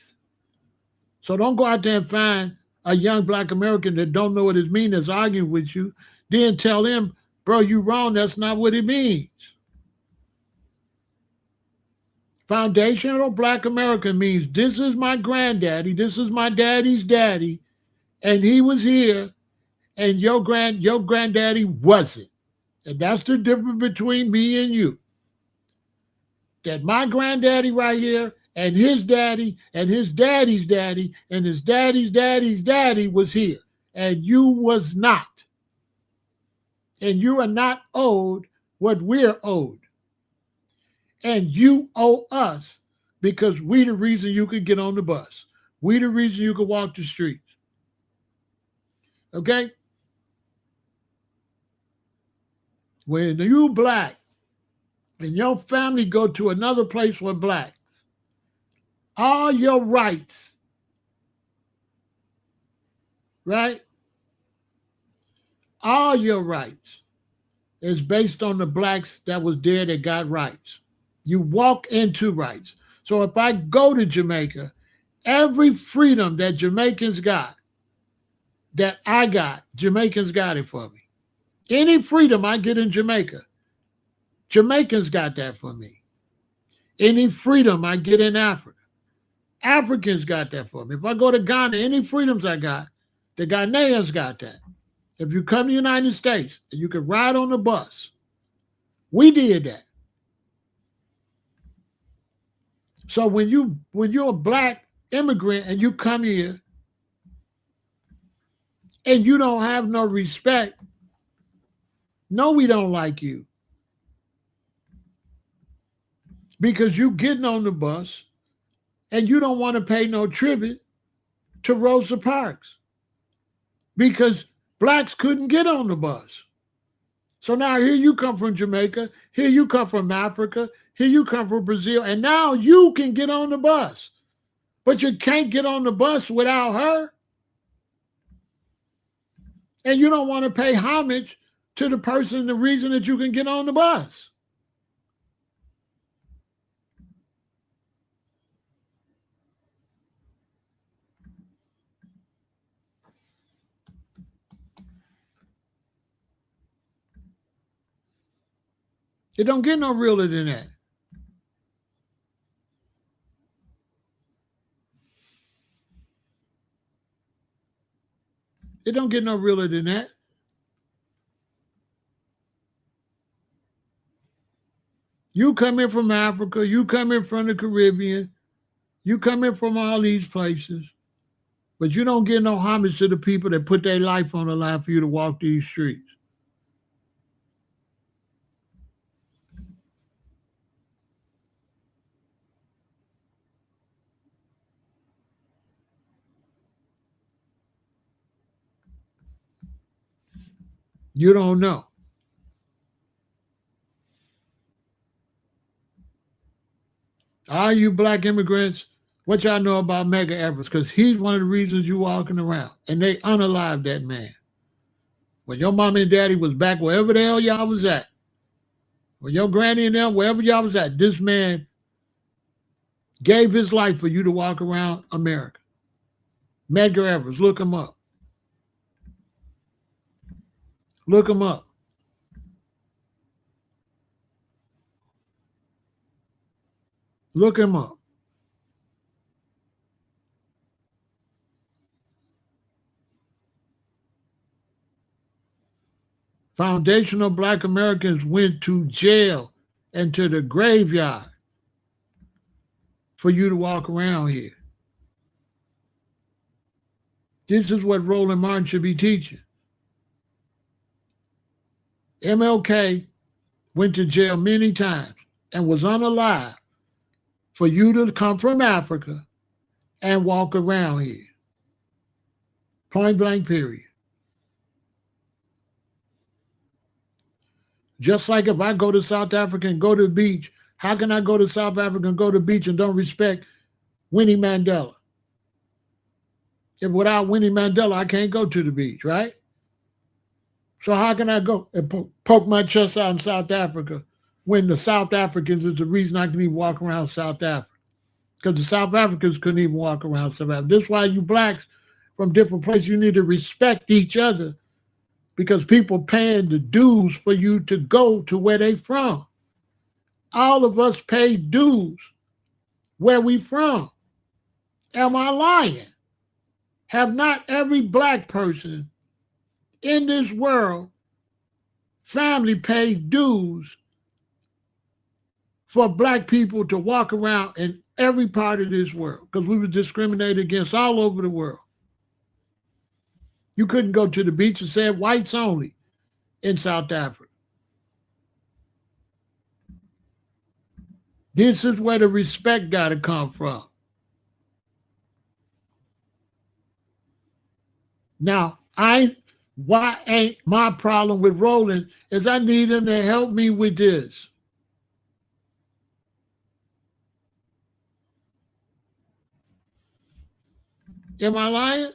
So don't go out there and find a young Black American that don't know what it means that's arguing with you, then tell them, bro, you wrong. That's not what it means. Foundational Black American means this is my granddaddy, this is my daddy's daddy, and he was here, and your granddaddy wasn't. And that's the difference between me and you. That my granddaddy right here and his daddy and his daddy's daddy and his daddy's daddy's daddy was here, and you was not. And you are not owed what we're owed. And you owe us because we the reason you could get on the bus. We the reason you could walk the streets. Okay? When you Black and your family go to another place with Blacks, all your rights, right? All your rights is based on the Blacks that was there that got rights. You walk into rights. So if I go to Jamaica, every freedom that Jamaicans got, that I got, Jamaicans got it for me. Any freedom I get in Jamaica, Jamaicans got that for me. Any freedom I get in Africa, Africans got that for me. If I go to Ghana, any freedoms I got, the Ghanaians got that. If you come to the United States, you can ride on the bus. We did that. So when you're a Black immigrant and you come here and you don't have no respect, no, we don't like you. Because you getting on the bus and you don't want to pay no tribute to Rosa Parks because blacks couldn't get on the bus. So now here you come from Jamaica, here you come from Africa, here you come from Brazil, and now you can get on the bus. But you can't get on the bus without her. And you don't want to pay homage to the person, the reason that you can get on the bus. It don't get no realer than that. It don't get no realer than that. You come in from Africa, you come in from the Caribbean, you come in from all these places, but you don't get no homage to the people that put their life on the line for you to walk these streets. You don't know. All you black immigrants, what y'all know about Medgar Evers? Because he's one of the reasons you walking around. And they unalive that man. When your mom and daddy was back wherever the hell y'all was at, when your granny and them, wherever y'all was at, this man gave his life for you to walk around America. Medgar Evers, look him up. Look him up. Look him up. Foundational Black Americans went to jail and to the graveyard for you to walk around here. This is what Roland Martin should be teaching. MLK went to jail many times and was unalive for you to come from Africa and walk around here. Point blank, period. Just like if I go to South Africa and go to the beach, how can I go to South Africa and go to the beach and don't respect Winnie Mandela? If without Winnie Mandela, I can't go to the beach, right? So how can I go and poke my chest out in South Africa when the South Africans is the reason I can even walk around South Africa? Because the South Africans couldn't even walk around South Africa. This is why you blacks from different places, you need to respect each other because people paying the dues for you to go to where they from. All of us pay dues where we from. Am I lying? Have not every black person in this world family paid dues for black people to walk around in every part of this world? Because we were discriminated against all over the world. You couldn't go to the beach and say whites only in South Africa. This is where the respect got to come from. Now, why ain't my problem with Roland is I need him to help me with this. Am I lying?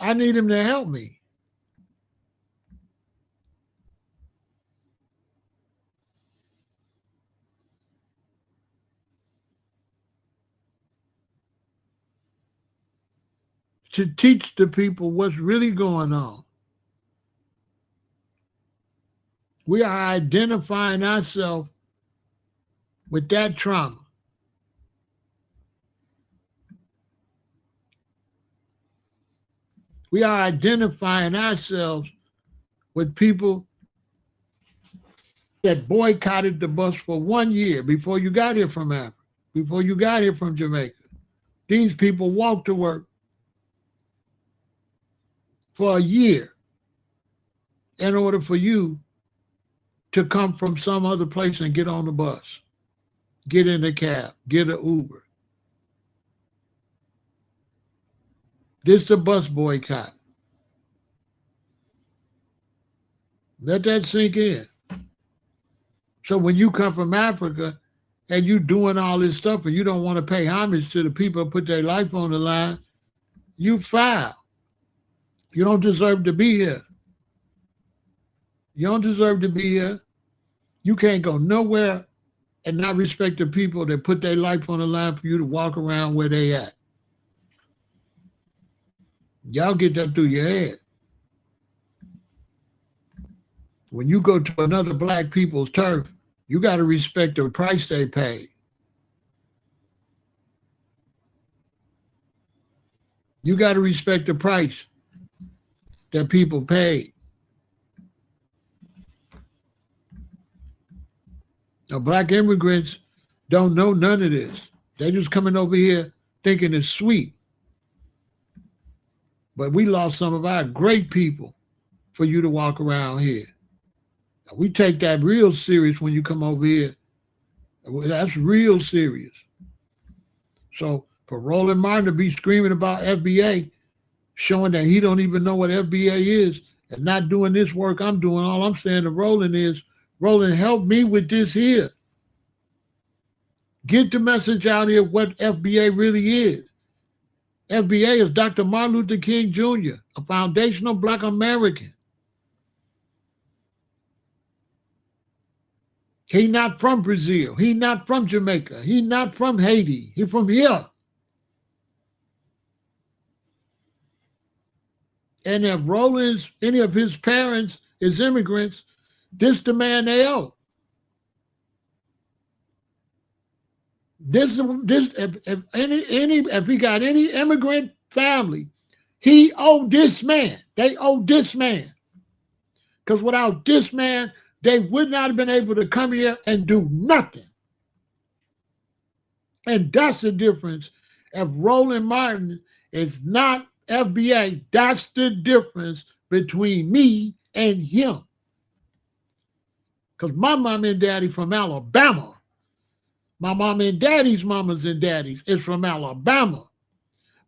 I need him to help me. To teach the people what's really going on. We are identifying ourselves with that trauma. We are identifying ourselves with people that boycotted the bus for 1 year before you got here from Africa, before you got here from Jamaica. These people walked to work. for a year in order for you to come from some other place and get on the bus, get in a cab, get an Uber. This is the bus boycott. Let that sink in. So when you come from Africa and you doing all this stuff and you don't want to pay homage to the people who put their life on the line, you foul. You don't deserve to be here. You don't deserve to be here. You can't go nowhere and not respect the people that put their life on the line for you to walk around where they at. Y'all get that through your head. When you go to another black people's turf, you got to respect the price they pay. You got to respect the price that people pay. Now, black immigrants don't know none of this. They just coming over here thinking it's sweet. But we lost some of our great people for you to walk around here. Now, we take that real serious when you come over here. That's real serious. So for Roland Martin to be screaming about FBA, showing that he don't even know what FBA is and not doing this work I'm doing, all I'm saying to Roland is, Roland, help me with this here. Get the message out here what FBA really is. FBA is Dr. Martin Luther King Jr., a foundational Black American. He not from Brazil. He not from Jamaica. He not from Haiti. He from here. And if Roland's, any of his parents is immigrants, this the man they owe. If he got any immigrant family, he owed this man. They owe this man. Because without this man, they would not have been able to come here and do nothing. And that's the difference. If Roland Martin is not FBA, that's the difference between me and him. Because my mom and daddy from Alabama. My mom and daddy's mamas and daddies is from Alabama.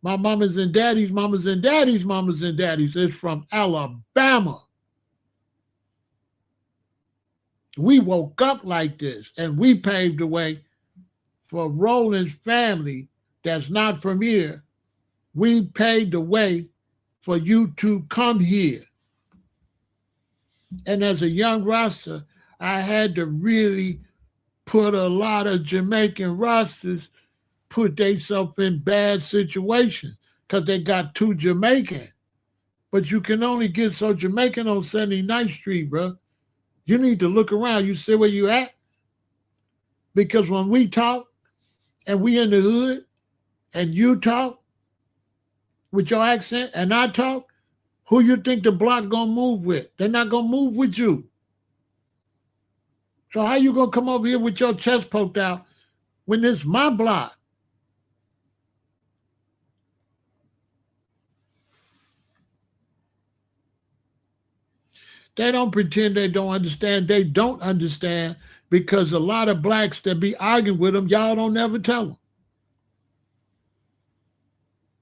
My mamas and daddy's mamas and daddy's mamas and daddies is from Alabama. We woke up like this and we paved the way for Roland's family that's not from here. We paved the way for you to come here. And as a young Rasta, I had to really put a lot of Jamaican Rastas put themselves in bad situations because they got too Jamaican. But you can only get so Jamaican on 79th Street, bro. You need to look around. You see where you at? Because when we talk and we in the hood and you talk with your accent and I talk, who you think the block gonna move with? They're not gonna move with you. So how you gonna come over here with your chest poked out when it's my block? They don't pretend they don't understand. They don't understand because a lot of blacks that be arguing with them, y'all don't never tell them.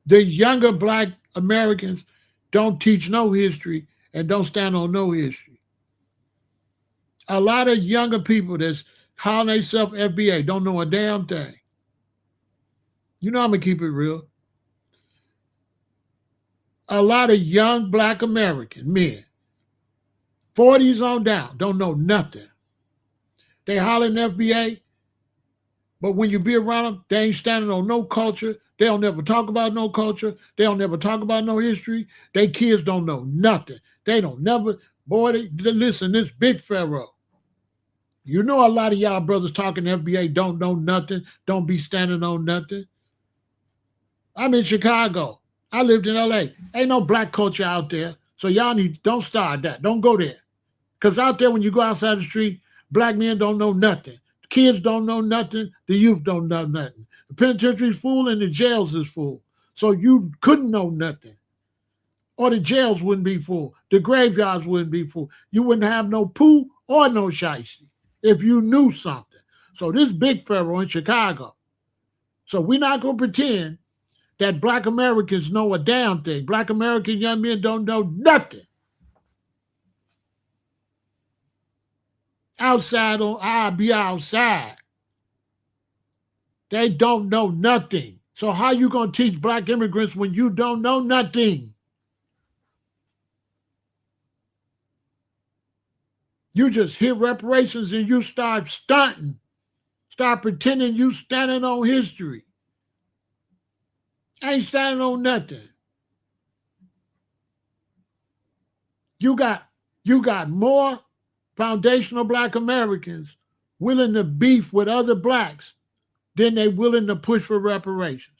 The younger black Americans don't teach no history and don't stand on no history. A lot of younger people that's calling themselves FBA don't know a damn thing. You know I'm going to keep it real. A lot of young black American men, 40s on down, don't know nothing. They hollering FBA, but when you be around them, they ain't standing on no culture. They don't never talk about no culture. They don't never talk about no history. They kids don't know nothing. They don't never, boy, listen, this big Pharaoh. You know a lot of y'all brothers talking FBA don't know nothing, don't be standing on nothing. I'm in Chicago. I lived in LA. Ain't no black culture out there. So y'all don't start that. Don't go there. Because out there when you go outside the street, black men don't know nothing. Kids don't know nothing. The youth don't know nothing. The penitentiary's full and the jails is full. So you couldn't know nothing. or the jails wouldn't be full. The graveyards wouldn't be full. You wouldn't have no poo or no shiesty if you knew something. So this big Pharaoh in Chicago. So we're not going to pretend that Black Americans know a damn thing. Black American young men don't know nothing. Outside on I be outside. They don't know nothing. So how you going to teach Black immigrants when you don't know nothing? You just hear reparations and you start stunting. Start pretending you standing on history. Ain't standing on nothing. You got more foundational Black Americans willing to beef with other Blacks than they willing to push for reparations.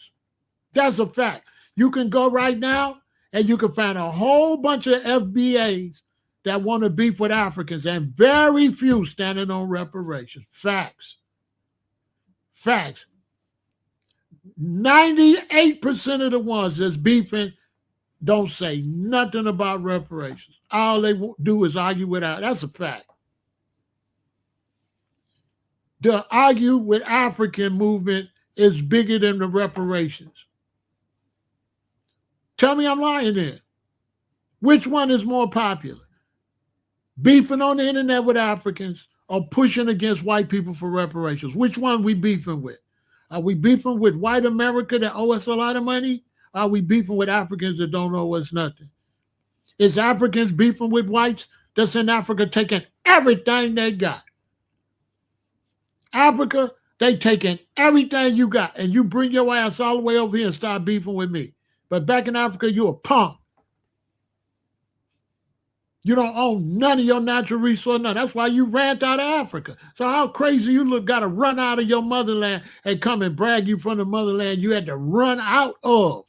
That's a fact. You can go right now and you can find a whole bunch of FBAs that want to beef with Africans and very few standing on reparations. Facts. Facts. 98% of the ones that's beefing don't say nothing about reparations. All they do is argue without. That's a fact. The argue with African movement is bigger than the reparations. Tell me I'm lying there. Which one is more popular? Beefing on the internet with Africans or pushing against white people for reparations? Which one we beefing with? Are we beefing with white America that owe us a lot of money? Are we beefing with Africans that don't owe us nothing? Is Africans beefing with whites that's in Africa taking everything they got? Africa, they taking everything you got, and you bring your ass all the way over here and start beefing with me. But back in Africa, you a punk. You don't own none of your natural resources. None. That's why you ran out of Africa. So how crazy you look, got to run out of your motherland and come and brag you from the motherland you had to run out of.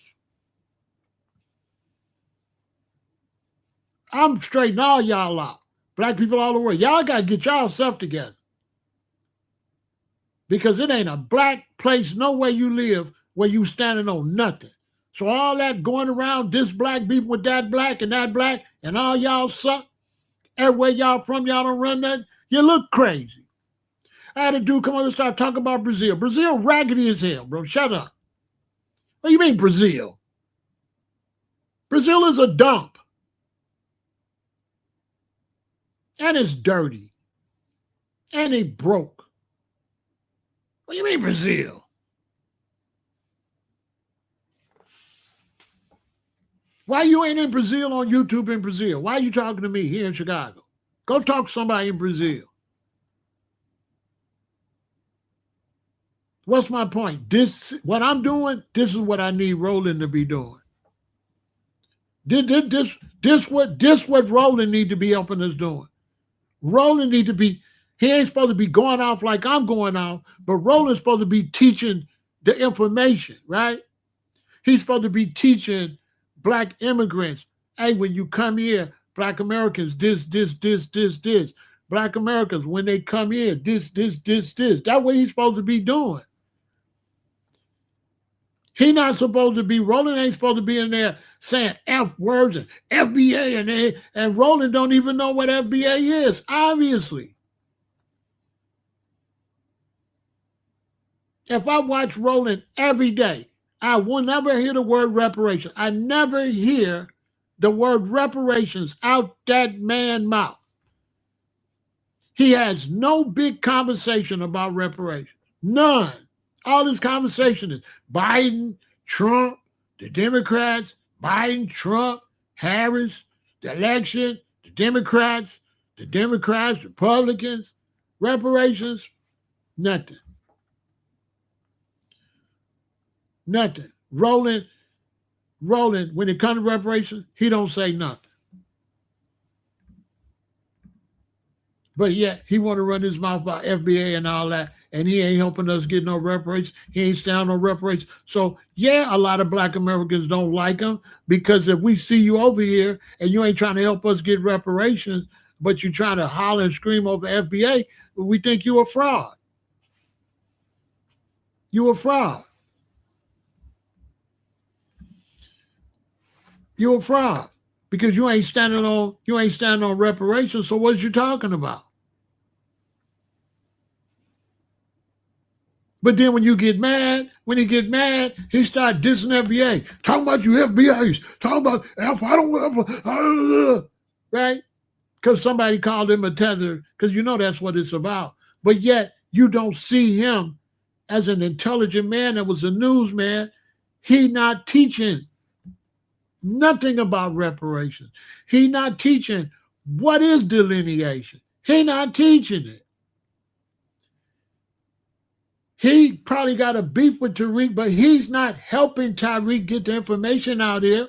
I'm straightening all y'all out. Black people all over the world. Y'all got to get y'all self together. Because it ain't a Black place, no way you live, where you standing on nothing. So all that going around, this Black beefing with that Black, and all y'all suck. Everywhere y'all from, y'all don't run nothing. You look crazy. I had a dude come over and start talking about Brazil. Brazil raggedy as hell, bro. Shut up. What do you mean Brazil? Brazil is a dump. And it's dirty. And it broke. What do you mean Brazil? Why you ain't in Brazil on YouTube in Brazil? Why are you talking to me here in Chicago? Go talk to somebody in Brazil. What's my point? What I'm doing, this is what I need Roland to be doing. This what Roland need to be helping us doing. Roland need to be, he ain't supposed to be going off like I'm going off, but Roland's supposed to be teaching the information, right? He's supposed to be teaching Black immigrants, hey, when you come here, Black Americans, this. Black Americans, when they come here, this. That's what he's supposed to be doing. He not supposed to be, Roland ain't supposed to be in there saying F words and FBA and Roland don't even know what FBA is, obviously. If I watch Roland every day, I will never hear the word reparations. I never hear the word reparations out that man's mouth. He has no big conversation about reparations. None. All this conversation is Biden, Trump, the Democrats, Biden, Trump, Harris, the election, the Democrats, Republicans, reparations, nothing. Nothing. Roland, when it comes to reparations, he don't say nothing. But yet, he want to run his mouth about FBA and all that, and he ain't helping us get no reparations. He ain't standing on reparations. So, yeah, a lot of Black Americans don't like him, because if we see you over here and you ain't trying to help us get reparations, but you're trying to holler and scream over FBA, we think you a fraud. You a fraud. You're a fraud. because you ain't standing on reparations. So what you talking about? But then when he get mad, he start dissing FBA, talking about you FBAs, talking about I don't right? Because somebody called him a tether, because you know that's what it's about. But yet you don't see him as an intelligent man that was a newsman. He not teaching nothing about reparations. He not teaching what is delineation. He not teaching it. He probably got a beef with Tariq, but he's not helping Tariq get the information out here.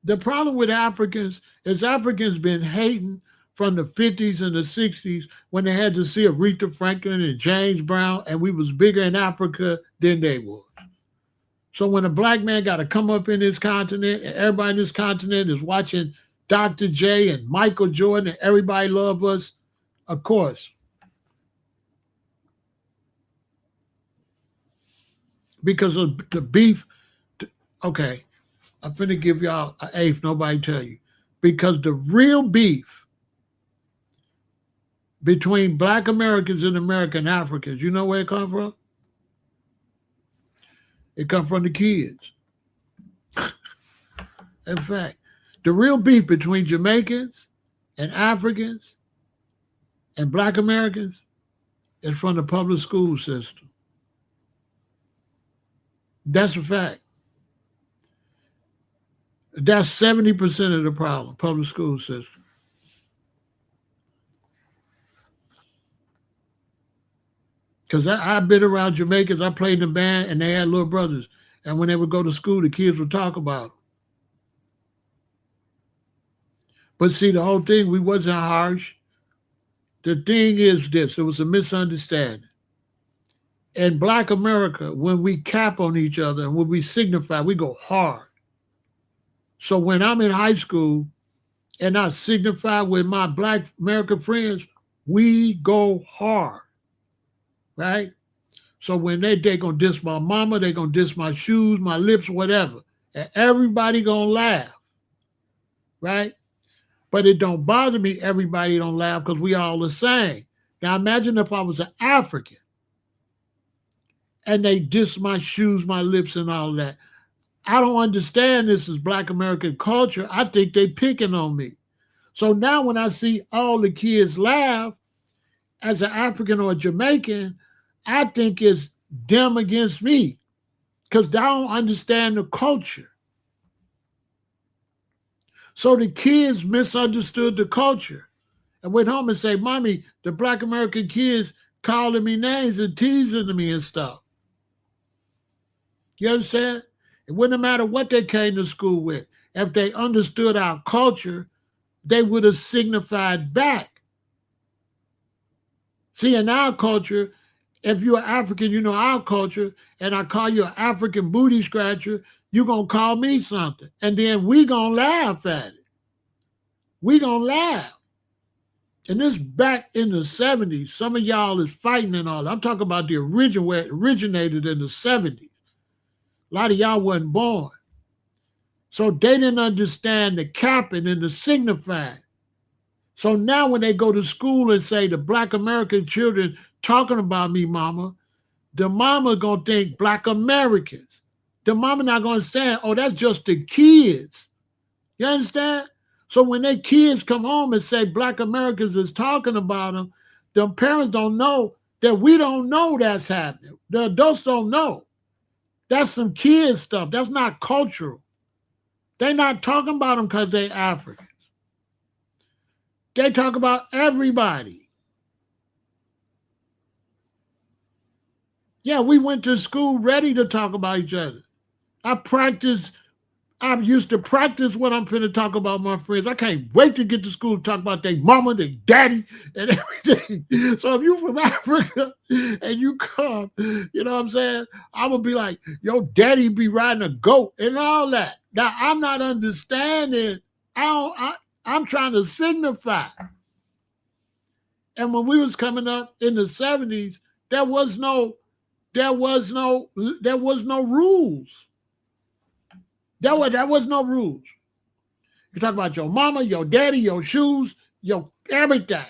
The problem with Africans is Africans been hating from the 50s and the 60s when they had to see Aretha Franklin and James Brown, and we was bigger in Africa than they were. So when a black man got to come up in this continent and everybody in this continent is watching Dr. J and Michael Jordan and everybody love us, of course. Because of the beef. Okay, I'm finna give y'all an eighth, nobody tell you. Because the real beef between black Americans and American Africans, you know where it come from? It come from the kids. In fact, the real beef between Jamaicans and Africans and black Americans is from the public school system. That's a fact. That's 70% of the problem, public school system. Because I've been around Jamaicans, I played in the band, and they had little brothers. And when they would go to school, the kids would talk about them. But see, the whole thing, we wasn't harsh. The thing is this, it was a misunderstanding. In black America, when we cap on each other and when we signify, we go hard. So when I'm in high school and I signify with my black American friends, we go hard, right? So when they gonna diss my mama, they gonna diss my shoes, my lips, whatever, and everybody gonna laugh, right? But it don't bother me, everybody don't laugh because we all the same. Now imagine if I was an African and they diss my shoes, my lips, and all that. I don't understand this is black American culture. I think they picking on me. So now when I see all the kids laugh as an African or a Jamaican, I think it's them against me because they don't understand the culture. So the kids misunderstood the culture and went home and say, Mommy, the black American kids calling me names and teasing me and stuff. You understand? It wouldn't matter what they came to school with. If they understood our culture, they would have signified back. See, in our culture, if you're African, you know our culture, and I call you an African booty scratcher, you're going to call me something. And then we going to laugh at it. We going to laugh. And this back in the 70s, some of y'all is fighting and all. I'm talking about the origin where it originated in the 70s. A lot of y'all wasn't born. So they didn't understand the capping and the signifying. So now when they go to school and say the black American children talking about me, mama, the mama gonna think black Americans. The mama not gonna understand, oh, that's just the kids. You understand? So when they kids come home and say black Americans is talking about them, the parents don't know that we don't know that's happening. The adults don't know. That's some kid stuff. That's not cultural. They're not talking about them because they're Africans. They talk about everybody. Yeah, we went to school ready to talk about each other. I used to practice what I'm finna talk about my friends. I can't wait to get to school to talk about their mama, their daddy, and everything. So if you from Africa and you come, you know what I'm saying? I'm gonna be like, your daddy be riding a goat and all that. Now I'm not understanding. I'm trying to signify. And when we was coming up in the 70s, there was no rules. There was no rules. You talk about your mama, your daddy, your shoes, your everything.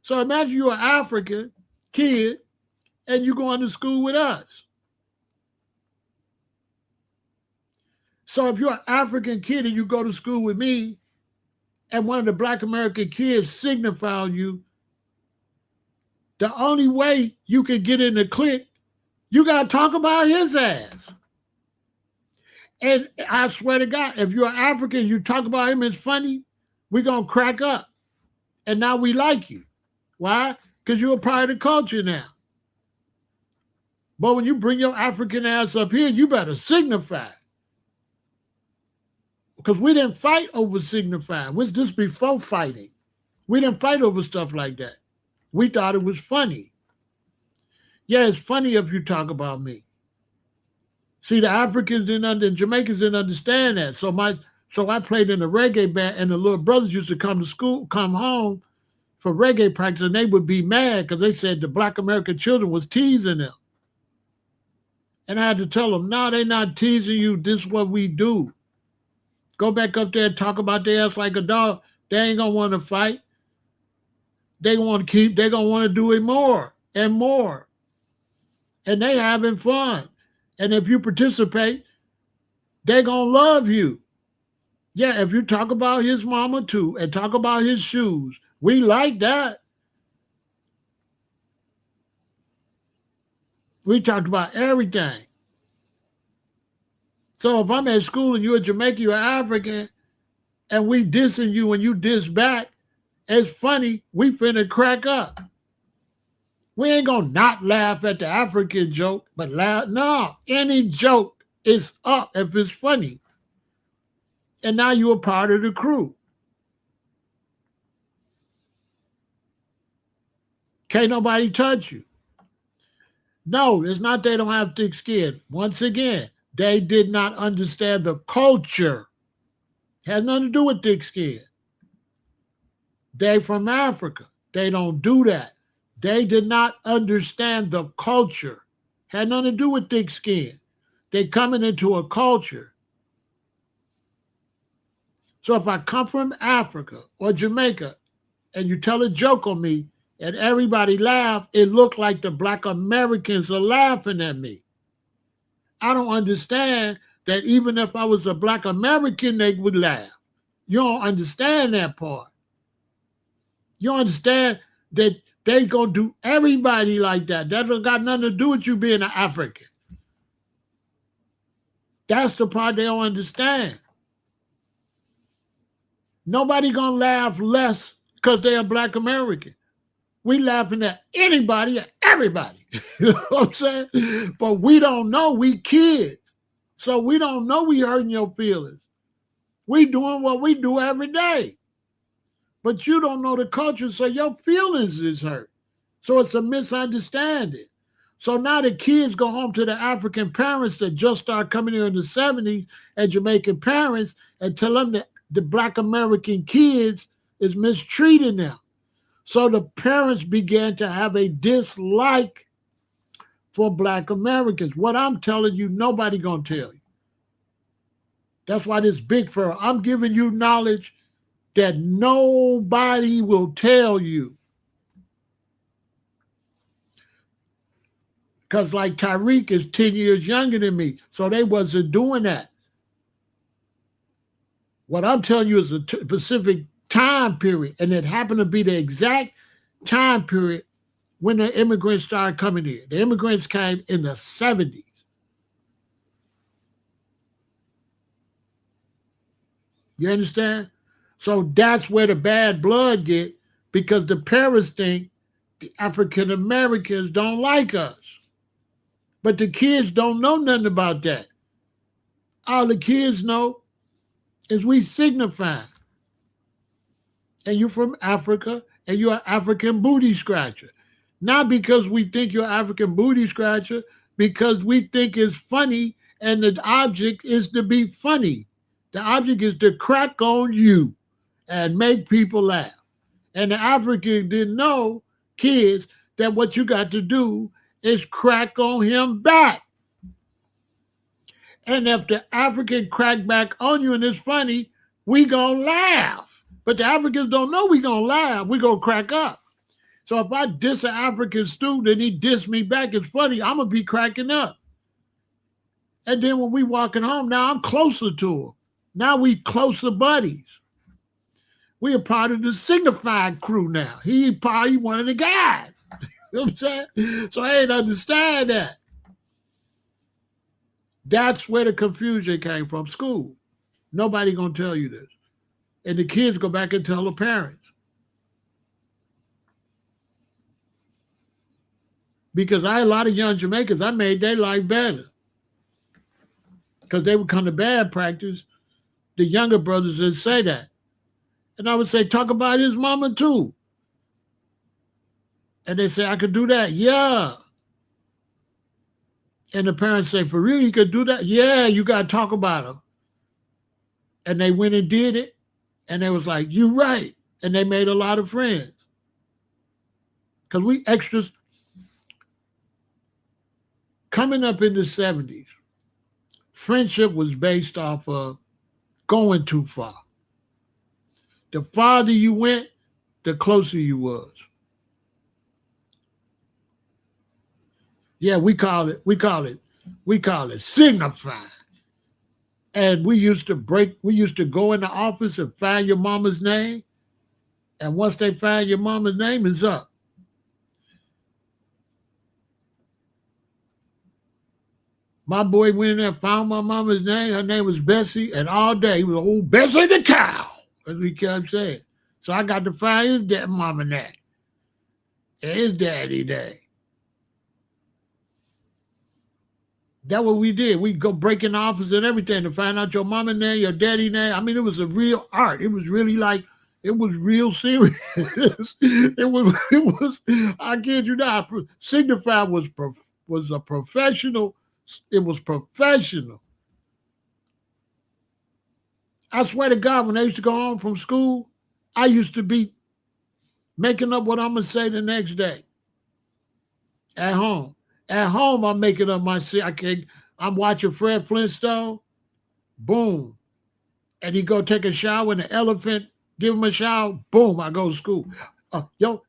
So imagine you're an African kid and you going to school with us. So if you're an African kid and you go to school with me, and one of the Black American kids signify you, the only way you can get in the clique, you got to talk about his ass. And I swear to God, if you're African, you talk about him, it's funny, we're going to crack up. And now we like you. Why? Because you're a part of the culture now. But when you bring your African ass up here, you better signify. Because we didn't fight over signifying. Was this before fighting? We didn't fight over stuff like that. We thought it was funny. Yeah, it's funny if you talk about me. See, the Africans and Jamaicans didn't understand that. So I played in a reggae band, and the little brothers used to come home for reggae practice, and they would be mad because they said the Black American children was teasing them. And I had to tell them, no, they're not teasing you. This is what we do. Go back up there and talk about their ass like a dog. They ain't gonna want to fight. They're gonna want to do it more and more. And they having fun. And if you participate, they're gonna love you. Yeah, if you talk about his mama too and talk about his shoes, we like that. We talked about everything. So if I'm at school and you're a Jamaican, you're African, and we dissing you and you diss back, it's funny, we finna crack up. We ain't gonna not laugh at the African joke, but laugh. No, any joke is up if it's funny. And now you're a part of the crew. Can't nobody touch you. No, it's not they don't have thick skin. Once again, they did not understand the culture. Has nothing to do with thick skin. They from Africa. They don't do that. They did not understand the culture. Had nothing to do with thick skin. They coming into a culture. So if I come from Africa or Jamaica and you tell a joke on me and everybody laugh, it looked like the Black Americans are laughing at me. I don't understand that even if I was a Black American, they would laugh. You don't understand that part. You don't understand that they gonna do everybody like that. That don't got nothing to do with you being an African. That's the part they don't understand. Nobody gonna laugh less because they're a Black American. We laughing at anybody, at everybody. You know what I'm saying? But we don't know, we kids. So we don't know we hurting your feelings. We doing what we do every day. But you don't know the culture, so your feelings is hurt. So it's a misunderstanding. So now the kids go home to the African parents that just started coming here in the 70s and Jamaican parents and tell them that the Black American kids is mistreating them. So the parents began to have a dislike for Black Americans. What I'm telling you, nobody gonna tell you. That's why this big Pharaoh, I'm giving you knowledge that nobody will tell you. Because like Tyreek is 10 years younger than me, so they wasn't doing that. What I'm telling you is a specific time period, and it happened to be the exact time period when the immigrants started coming here. The immigrants came in the 70s. You understand? So that's where the bad blood get, because the parents think the African Americans don't like us. But the kids don't know nothing about that. All the kids know is we signify. And you're from Africa, and you're an African booty scratcher. Not because we think you're an African booty scratcher, because we think it's funny, and the object is to be funny. The object is to crack on you and make people laugh. And the African didn't know, kids, that what you got to do is crack on him back. And if the African crack back on you and it's funny, we gonna laugh. But the Africans don't know we gonna laugh. We gonna crack up. So if I diss an African student and he diss me back, it's funny, I'm gonna be cracking up. And then when we walking home, now I'm closer to him. Now we closer buddies. We are part of the signifying crew now. He probably one of the guys. You know what I'm saying? So I ain't understand that. That's where the confusion came from. School. Nobody gonna tell you this. And the kids go back and tell the parents. Because I had a lot of young Jamaicans, I made their life better. Because they would come to bad practice. The younger brothers would say that. And I would say, talk about his mama too. And they say, I could do that. Yeah. And the parents say, for real, you could do that? Yeah, you got to talk about him. And they went and did it. And they was like, you're right. And they made a lot of friends. Because we extras, coming up in the 70s, friendship was based off of going too far. The farther you went, the closer you was. Yeah, we call it signifying. And we used to go in the office and find your mama's name. And once they find your mama's name, it's up. My boy went in there, found my mama's name. Her name was Bessie. And all day, he was old Bessie the cow, as we kept saying. So I got to find his dad, mama name. And his daddy name. That's what we did. We go break in the office and everything to find out your mama name, your daddy name. I mean, it was a real art. It was really like, it was real serious. it was. I kid you not. Signify was a professional. It was professional. I swear to God, when I used to go home from school, I used to be making up what I'm gonna say the next day. At home. At home, I'm making up my shit. I'm watching Fred Flintstone. Boom. And he go take a shower in the elephant, give him a shower. Boom, I go to school. Your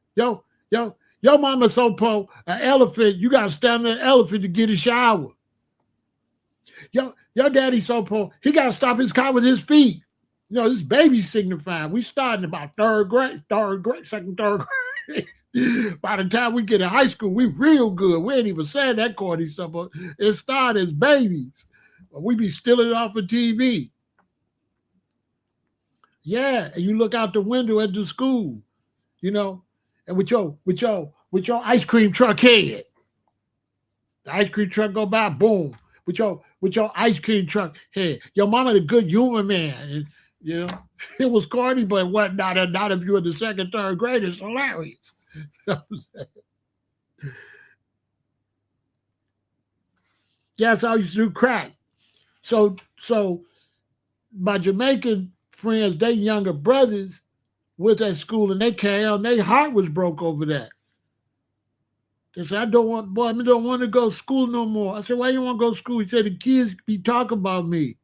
mama so poor, an elephant, you got to stand on an elephant to get a shower. Your daddy so poor, he got to stop his car with his feet. You know, this baby signifying. We starting about second, third grade. By the time we get in high school, we real good. We ain't even saying that corny stuff. But it started as babies. But we be stealing it off of TV. Yeah, and you look out the window at the school, you know, and with your ice cream truck head. The ice cream truck go by, boom. With your ice cream truck head. Your mama the good human man. And, you know, it was corny, but what not if you're in the second, third grade, it's hilarious. Yes, I used to do crack. So my Jamaican friends, they younger brothers was at school and they came out and their heart was broke over that. They said, I don't want to go to school no more. I said, why you want to go to school? He said, the kids be talking about me.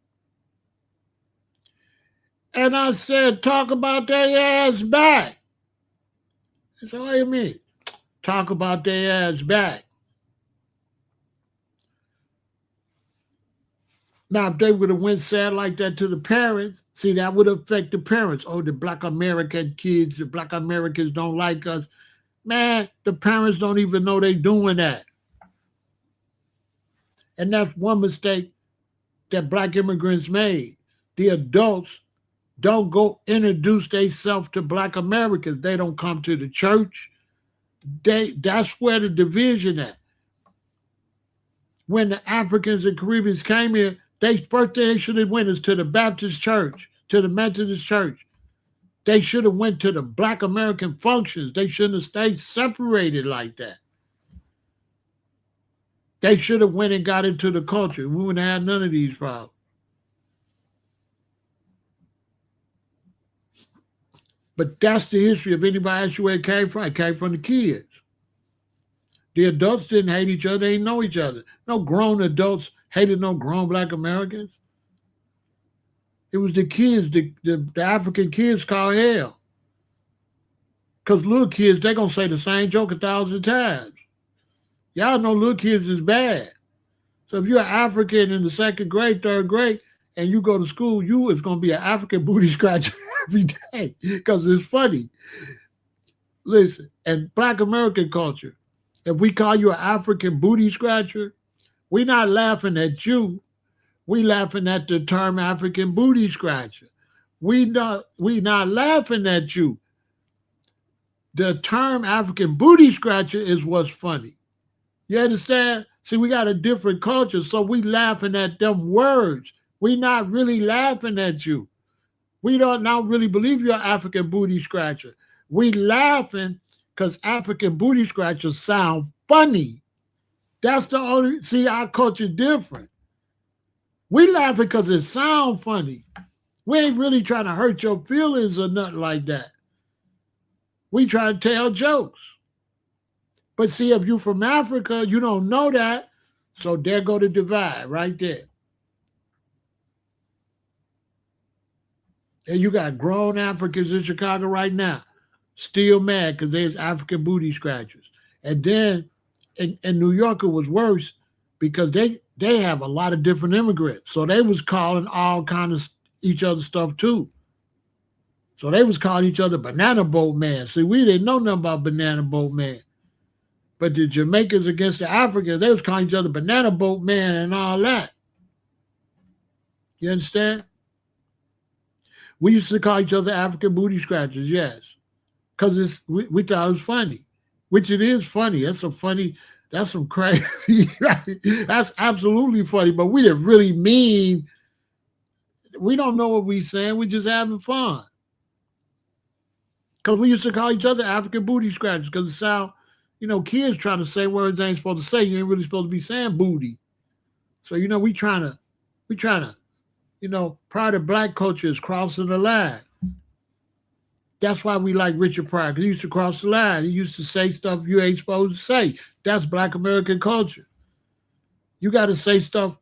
And I said, talk about their ass back. I said, what do you mean? Talk about their ass back. Now, if they would have went sad like that to the parents, see, that would affect the parents. Oh, the Black American kids, the Black Americans don't like us. Man, the parents don't even know they doing that. And that's one mistake that Black immigrants made. The adults don't go introduce themselves to Black Americans. They don't come to the church. That's where the division at. When the Africans and Caribbeans came here, first thing they should have went is to the Baptist church, to the Methodist church. They should have went to the Black American functions. They shouldn't have stayed separated like that. They should have went and got into the culture. We wouldn't have had none of these problems. But that's the history. If anybody asks you where it came from the kids. The adults didn't hate each other. They didn't know each other. No grown adults hated no grown black Americans. It was the kids, the African kids called hell. Because little kids, they're going to say the same joke 1,000 times. Y'all know little kids is bad. So if you're an African in the second grade, third grade, and you go to school, you is going to be an African booty scratcher every day because it's funny. Listen, and black American culture, if we call you an African booty scratcher, we're not laughing at you. We laughing at the term African booty scratcher. We not laughing at you. The term African booty scratcher is what's funny. You understand? See, we got a different culture, so we laughing at them words. We not really laughing at you. We don't now really believe you're an African booty scratcher. We laughing because African booty scratchers sound funny. That's the only, see, our culture different. We laughing because it sound funny. We ain't really trying to hurt your feelings or nothing like that. We try to tell jokes. But see, if you're from Africa, you don't know that. So there go the divide right there. And you got grown Africans in Chicago right now, still mad because there's African booty scratchers. And then in New York, it was worse because they have a lot of different immigrants. So they was calling all kind of each other stuff too. So they was calling each other banana boat man. See, we didn't know nothing about banana boat man. But the Jamaicans against the Africans, they was calling each other banana boat man and all that. You understand? We used to call each other African booty scratchers, yes. Because we thought it was funny. Which it is funny. That's some crazy, right? That's absolutely funny. But we didn't really mean, we don't know what we saying. We're just having fun. Because we used to call each other African booty scratchers because it sound, kids trying to say words they ain't supposed to say. You ain't really supposed to be saying booty. So, we trying to, part of black culture is crossing the line. That's why we like Richard Pryor, because he used to cross the line. He used to say stuff you ain't supposed to say. That's black American culture. You got to say stuff,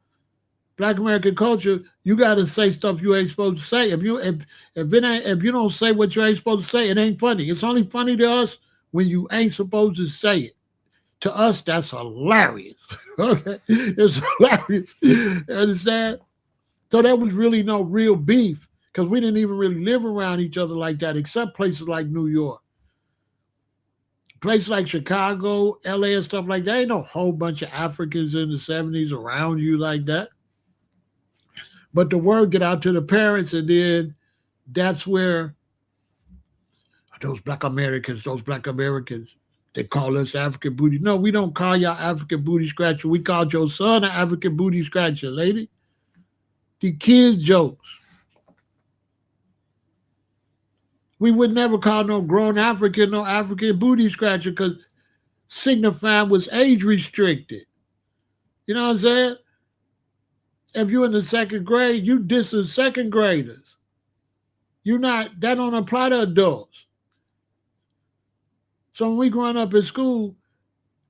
black American culture, you got to say stuff you ain't supposed to say. If you don't say what you ain't supposed to say, it ain't funny. It's only funny to us when you ain't supposed to say it. To us, that's hilarious. Okay? It's hilarious. You understand? So there was really no real beef because we didn't even really live around each other like that, except places like New York. Places like Chicago, LA, and stuff like that, ain't no whole bunch of Africans in the 70s around you like that. But the word get out to the parents, and then that's where those black Americans, they call us African booty. No, we don't call y'all African booty scratcher. We called your son an African booty scratcher, lady. The kids' jokes. We would never call no grown African no African booty scratcher because signifying was age restricted. You know what I'm saying? If you're in the second grade, you dissing second graders. That don't apply to adults. So when we growing up in school,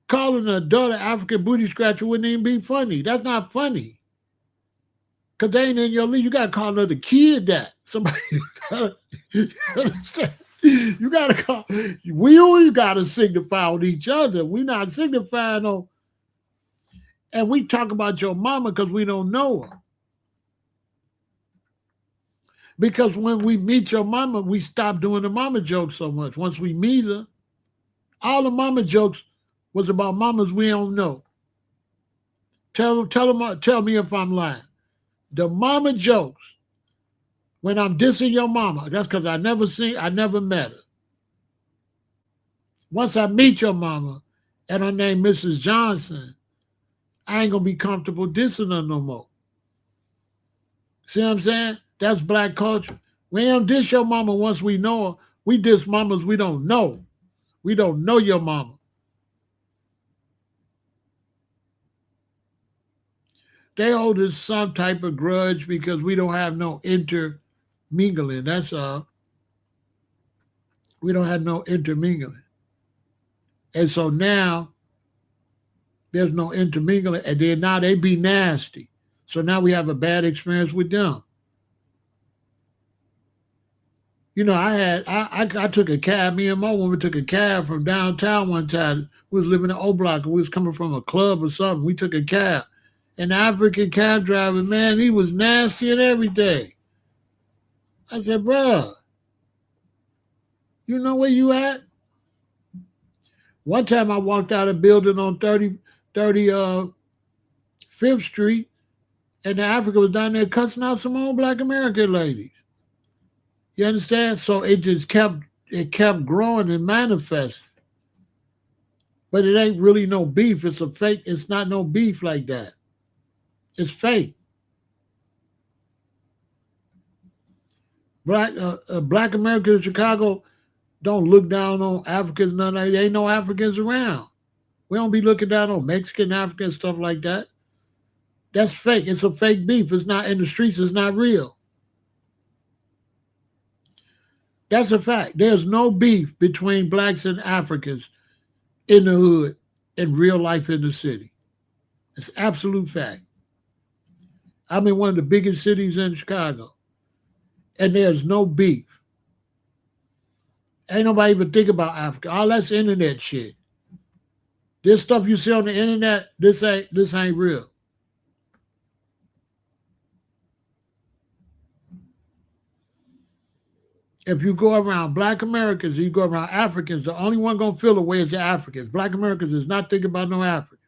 calling an adult an African booty scratcher wouldn't even be funny. That's not funny. Because they ain't in your league. You got to call another kid that. Somebody, you understand? You got to call. You got to signify on each other. We not signifying on. And we talk about your mama because we don't know her. Because when we meet your mama, we stop doing the mama jokes so much. Once we meet her, all the mama jokes was about mamas we don't know. Tell me if I'm lying. The mama jokes, when I'm dissing your mama, that's because I never met her. Once I meet your mama and her name Mrs. Johnson, I ain't going to be comfortable dissing her no more. See what I'm saying? That's black culture. We don't diss your mama once we know her. We diss mamas we don't know. We don't know your mama. They hold us some type of grudge because we don't have no intermingling. That's all. We don't have no intermingling. And so now there's no intermingling. And then now they be nasty. So now we have a bad experience with them. You know, I took a cab. Me and my woman took a cab from downtown one time. We was living in O Block and we was coming from a club or something. We took a cab. And the African cab driver, man, he was nasty and everything. I said, bro, you know where you at? One time I walked out of a building on 35th Street, and the African was down there cussing out some old black American ladies. You understand? So it just kept growing and manifesting. But it ain't really no beef. It's a fake. It's not no beef like that. It's fake. Black Americans in Chicago don't look down on Africans. None of that. There ain't no Africans around. We don't be looking down on Mexican, African, stuff like that. That's fake. It's a fake beef. It's not in the streets. It's not real. That's a fact. There's no beef between blacks and Africans in the hood in real life in the city. It's absolute fact. I'm in one of the biggest cities in Chicago, and there's no beef. Ain't nobody even think about Africa. All that's internet shit. This stuff you see on the internet, this ain't real. If you go around black Americans, you go around Africans, the only one gonna feel the way is the Africans. Black Americans is not thinking about no Africans.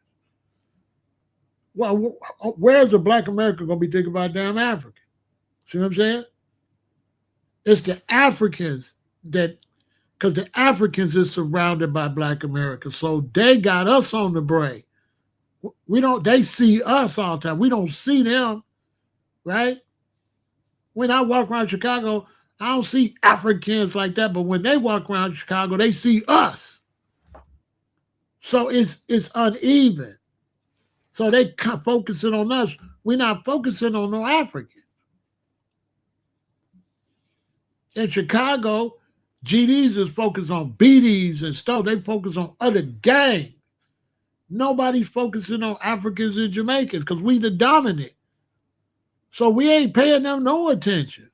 Well, where's a black American gonna be thinking about damn African? See what I'm saying? It's the Africans that, because the Africans is surrounded by black Americans, so they got us on the brain. They see us all the time. We don't see them, right? When I walk around Chicago, I don't see Africans like that, but when they walk around Chicago, they see us. So it's uneven. So they focusing on us. We're not focusing on no African. In Chicago, GDs is focused on BDs and stuff. They focus on other gangs. Nobody's focusing on Africans and Jamaicans because we the dominant. So we ain't paying them no attention.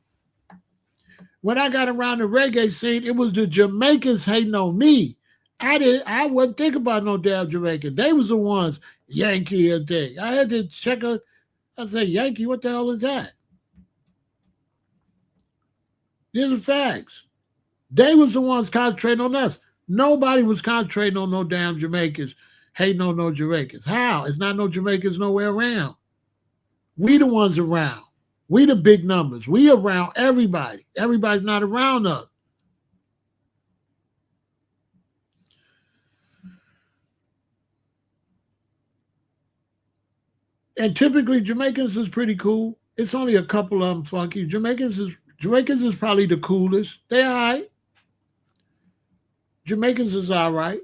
When I got around the reggae scene, it was the Jamaicans hating on me. I wasn't thinking about no damn Jamaican. They was the ones, Yankee and thing. I had to check out. I said, Yankee, what the hell is that? These are facts. They was the ones concentrating on us. Nobody was concentrating on no damn Jamaicans, hating on no Jamaicans. How? It's not no Jamaicans nowhere around. We the ones around. We the big numbers. We around everybody. Everybody's not around us. And typically Jamaicans is pretty cool. It's only a couple of them funky. Jamaicans is probably the coolest. They all right. Jamaicans is all right.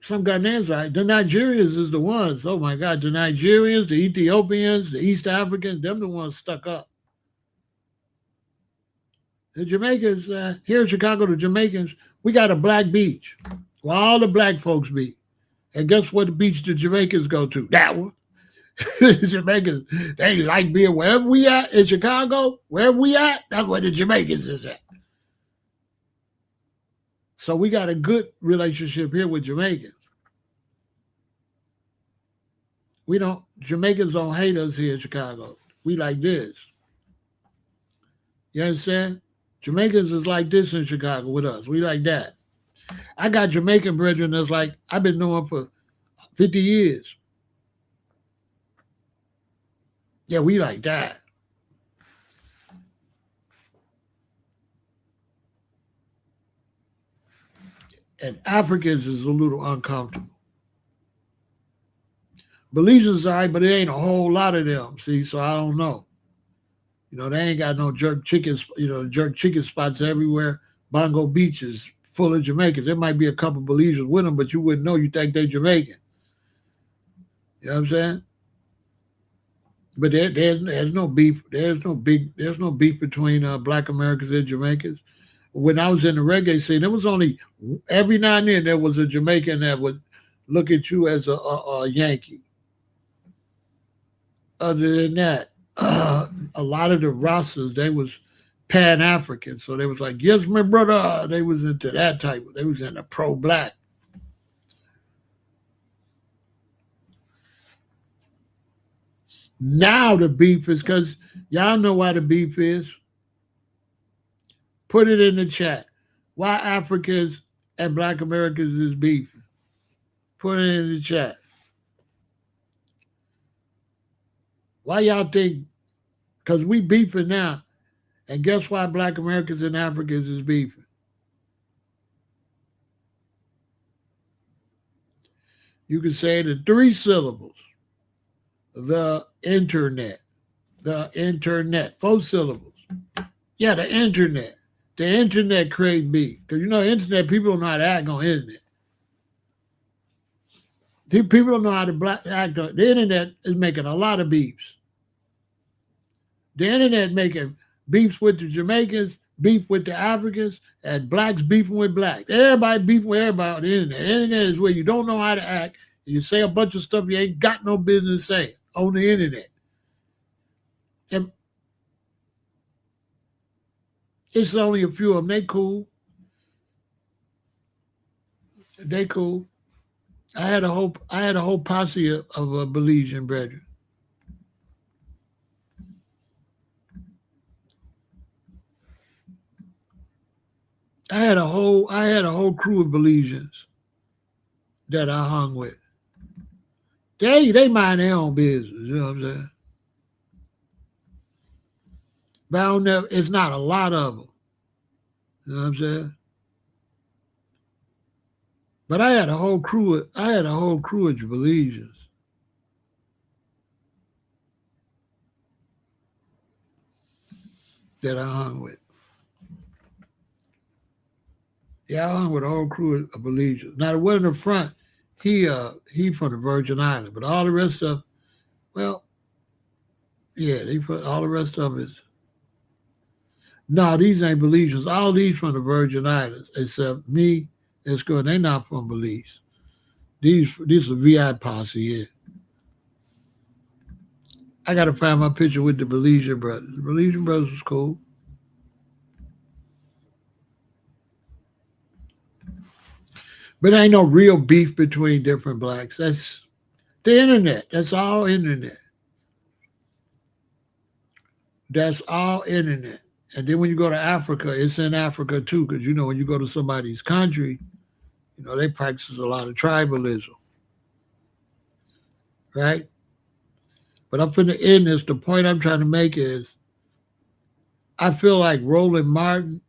Some Ghanaians are right. The Nigerians is the ones. Oh my God, the Nigerians, the Ethiopians, the East Africans, them the ones stuck up. The Jamaicans, here in Chicago, the Jamaicans, we got a black beach where all the black folks be. And guess what the beach the Jamaicans go to? That one. The Jamaicans, they like being wherever we at in Chicago, wherever we at, that's where the Jamaicans is at. So we got a good relationship here with Jamaicans. Jamaicans don't hate us here in Chicago. We like this. You understand? Jamaicans is like this in Chicago with us. We like that. I got Jamaican brethren that's like, I've been knowing for 50 years. Yeah, we like that. And Africans is a little uncomfortable. Belizeans all right, but it ain't a whole lot of them. See, so I don't know. They ain't got no jerk chickens. Jerk chicken spots everywhere. Bongo Beach is full of Jamaicans. There might be a couple Belizeans with them, but you wouldn't know. You think they Jamaican. You know what I'm saying? But there's no beef. There's no beef between Black Americans and Jamaicans. when I was in the reggae scene, there was only every now and then there was a Jamaican that would look at you as a Yankee. Other than that, a lot of the Rastas, they was Pan African, so they was like, "Yes, my brother." They was into that type. They was into pro black. Now the beef is because y'all know why the beef is. Put it in the chat. Why Africans and Black Americans is beefing? Put it in the chat. Why y'all think? Because we beefing now. And guess why Black Americans and Africans is beefing? You can say it in 3 syllables. The internet. The internet. 4 syllables. Yeah, the internet. The internet create beef. Because internet, people don't know how to act on the internet. People don't know how to act on the internet is making a lot of beefs. The internet making beefs with the Jamaicans, beef with the Africans, and blacks beefing with blacks. Everybody beefing with everybody on the internet. The internet is where you don't know how to act. And you say a bunch of stuff you ain't got no business saying on the internet. And it's only a few of them. They cool. They cool. I had a whole posse of Belizean brethren. I had a whole crew of Belizeans that I hung with. They mind their own business, you know what I'm saying? But it's not a lot of them. You know what I'm saying? But I had a whole crew of Belizeans. That I hung with. Yeah, I hung with a whole crew of Belizeans. Now the one in the front, he from the Virgin Islands, but all the rest of, well, yeah, all the rest of them is. No, these ain't Belizeans. All these from the Virgin Islands, except me and Scott. They not from Belize. These are VI posse here. I gotta find my picture with the Belizean brothers. The Belizean brothers was cool. But ain't no real beef between different blacks. That's the internet. That's all internet. That's all internet. And then when you go to Africa, it's in Africa too, because when you go to somebody's country, they practice a lot of tribalism. Right? But I'm finna end this. The point I'm trying to make is I feel like Roland Martin,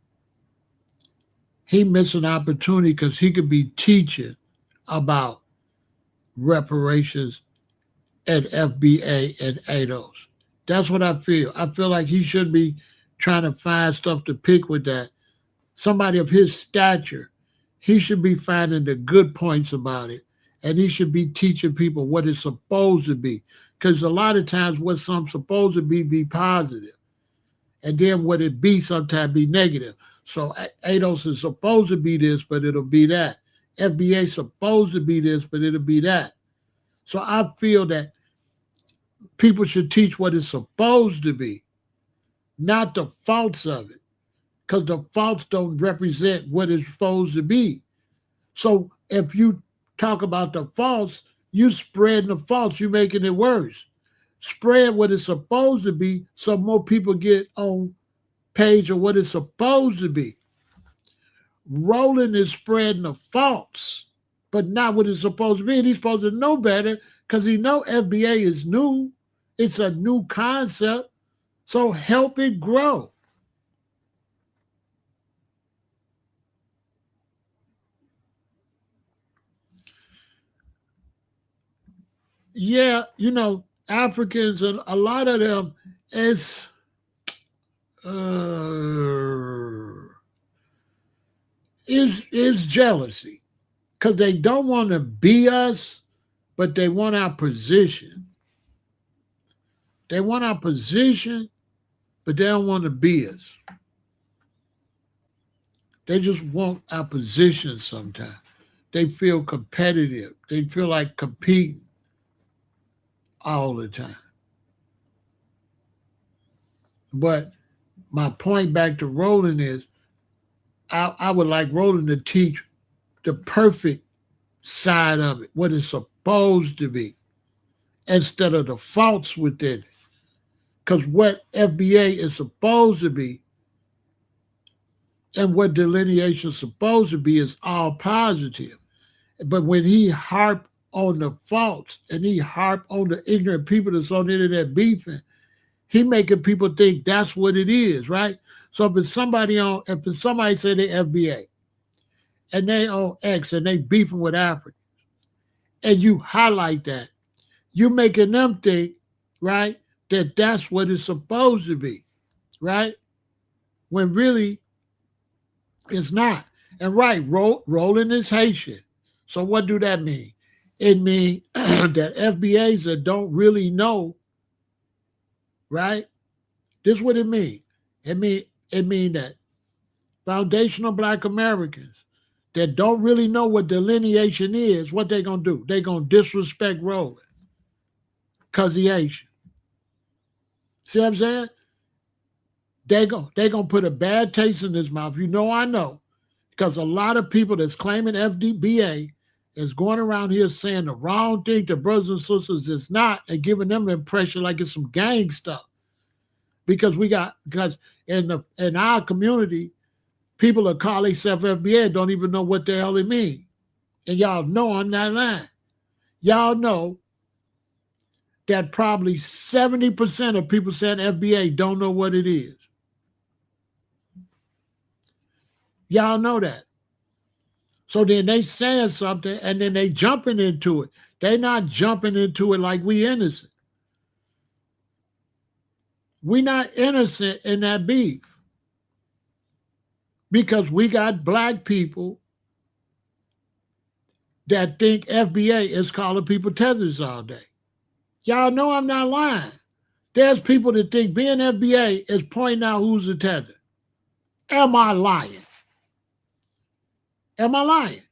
he missed an opportunity because he could be teaching about reparations and FBA and ADOS. That's what I feel. I feel like he should be trying to find stuff to pick with that. Somebody of his stature, he should be finding the good points about it. And he should be teaching people what it's supposed to be. Because a lot of times what's supposed to be positive. And then what it be sometimes be negative. So ADOS is supposed to be this, but it'll be that. FBA is supposed to be this, but it'll be that. So I feel that people should teach what it's supposed to be, not the faults of it. Because the faults don't represent what it's supposed to be. So if you talk about the faults, you spreading the faults, you're making it worse. Spread what it's supposed to be so more people get on page of what it's supposed to be. Roland is spreading the faults, but not what it's supposed to be. And he's supposed to know better because he know FBA is new. It's a new concept. So help it grow. Yeah, Africans, and a lot of them, it's is jealousy because they don't want to be us, but they want our position. They want our position, but they don't want to be us. They just want our position sometimes. They feel competitive. They feel like competing all the time. But my point back to Roland is I would like Roland to teach the perfect side of it, what it's supposed to be, instead of the faults within it. Because what FBA is supposed to be and what delineation is supposed to be is all positive. But when he harp on the faults and he harp on the ignorant people that's on the internet beefing, he making people think that's what it is, right? So if somebody say they FBA and they on X and they beefing with Africa, and you highlight that, you making them think, right, that that's what it's supposed to be, right? When really it's not. And right, Roland is Haitian. So what do that mean? It means that FBAs that don't really know, right? This is what it means. It mean that foundational Black Americans that don't really know what delineation is, what they gonna do? They gonna disrespect Roland because he Asian. See what I'm saying? They gonna put a bad taste in his mouth. You know I know. Because a lot of people that's claiming FBA is going around here saying the wrong thing to brothers and sisters it's not, and giving them the impression like it's some gang stuff. Because in our community, people that call themselves FBA don't even know what the hell it means. And y'all know on that line. Y'all know that probably 70% of people saying FBA don't know what it is. Y'all know that. So then they saying something and then they jumping into it. They not jumping into it like we innocent. We not innocent in that beef. Because we got Black people that think FBA is calling people tethers all day. Y'all know I'm not lying. There's people that think being FBA is pointing out who's a tether. Am I lying? Am I lying?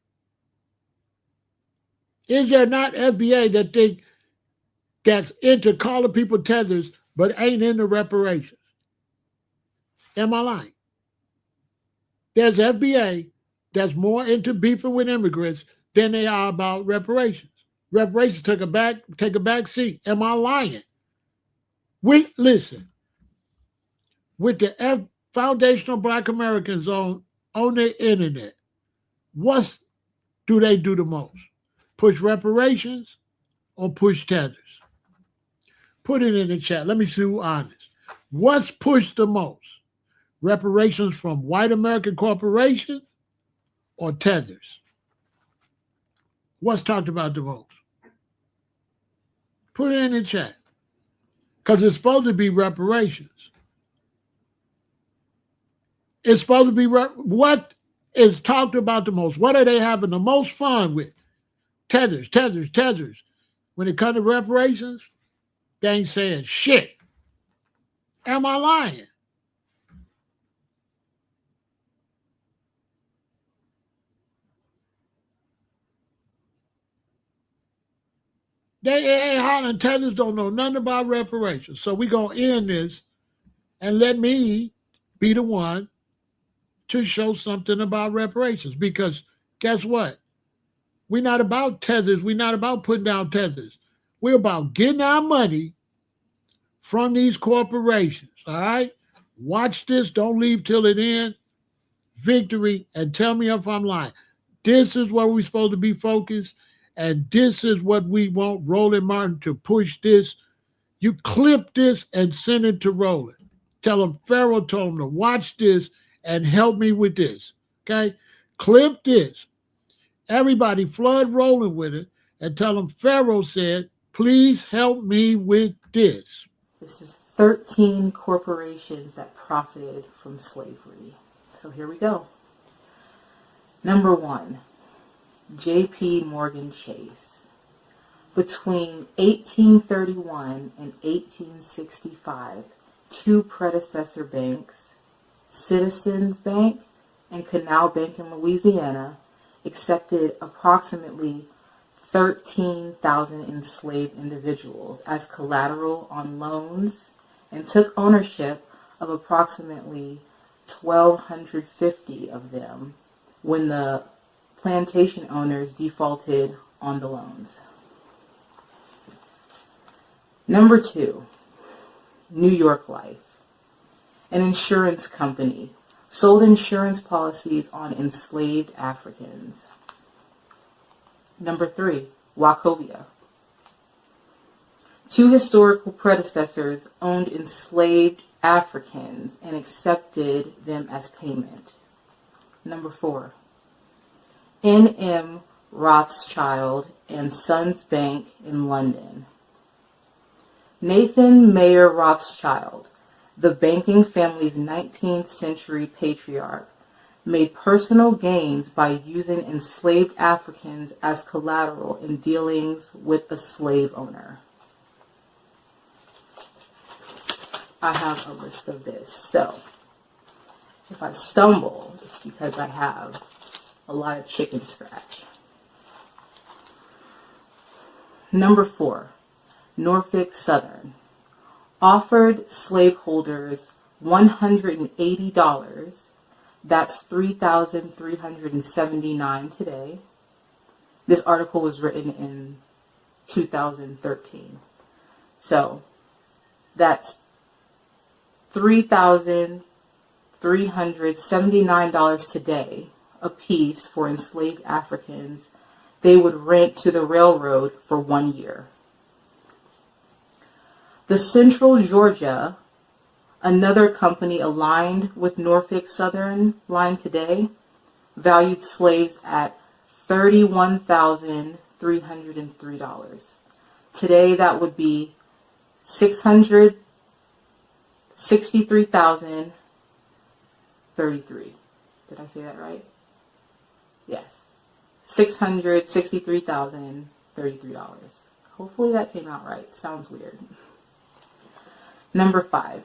Is there not FBA that think that's into calling people tethers but ain't into reparations? Am I lying? There's FBA that's more into beefing with immigrants than they are about reparations. Reparations take a back seat. Am I lying? Listen, with the foundational Black Americans on the internet, what do they do the most? Push reparations or push tethers? Put it in the chat. Let me see who's honest. What's pushed the most? Reparations from white American corporations or tethers? What's talked about the most? Put it in the chat. Because it's supposed to be reparations. It's supposed to be what is talked about the most? What are they having the most fun with? Tethers. When it comes to reparations, they ain't saying shit. Am I lying? They ain't hollering. Tethers don't know nothing about reparations. So we're going to end this and let me be the one to show something about reparations. Because guess what? We're not about tethers. We're not about putting down tethers. We're about getting our money from these corporations, all right? Watch this. Don't leave till it ends. Victory, and tell me if I'm lying. This is where we're supposed to be focused, and this is what we want Roland Martin to push this. You clip this and send it to Roland. Tell him Pharaoh told him to watch this and help me with this, okay? Clip this. Everybody flood Roland with it and tell him Pharaoh said, please help me with this. This is 13 corporations that profited from slavery. So here we go. Number 1, J.P. Morgan Chase. Between 1831 and 1865, 2 predecessor banks, Citizens Bank and Canal Bank in Louisiana accepted approximately 13,000 enslaved individuals as collateral on loans and took ownership of approximately 1,250 of them when the plantation owners defaulted on the loans. Number 2, New York Life, an insurance company, sold insurance policies on enslaved Africans. Number 3, Wachovia. 2 historical predecessors owned enslaved Africans and accepted them as payment. Number 4, N.M. Rothschild and Sons Bank in London. Nathan Mayer Rothschild, the banking family's 19th century patriarch, made personal gains by using enslaved Africans as collateral in dealings with a slave owner. I have a list of this, so if I stumble, it's because I have a lot of chicken scratch. Number 4, Norfolk Southern offered slaveholders $180, that's $3,379 today. This article was written in 2013. So that's $3,379 today a piece for enslaved Africans they would rent to the railroad for 1 year. The Central Georgia, another company aligned with Norfolk Southern Line today, valued slaves at $31,303. Today that would be $663,033. Did I say that right? Yes. $663,033. Hopefully that came out right. Sounds weird. Number 5.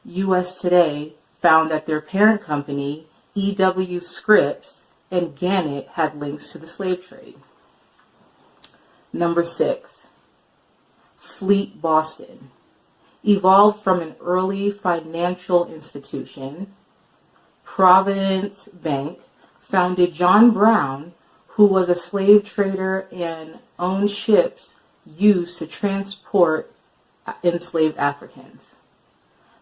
U.S. Today found that their parent company, E.W. Scripps and Gannett, had links to the slave trade. Number 6. Fleet Boston evolved from an early financial institution. Providence Bank founded John Brown, who was a slave trader and owned ships used to transport enslaved Africans.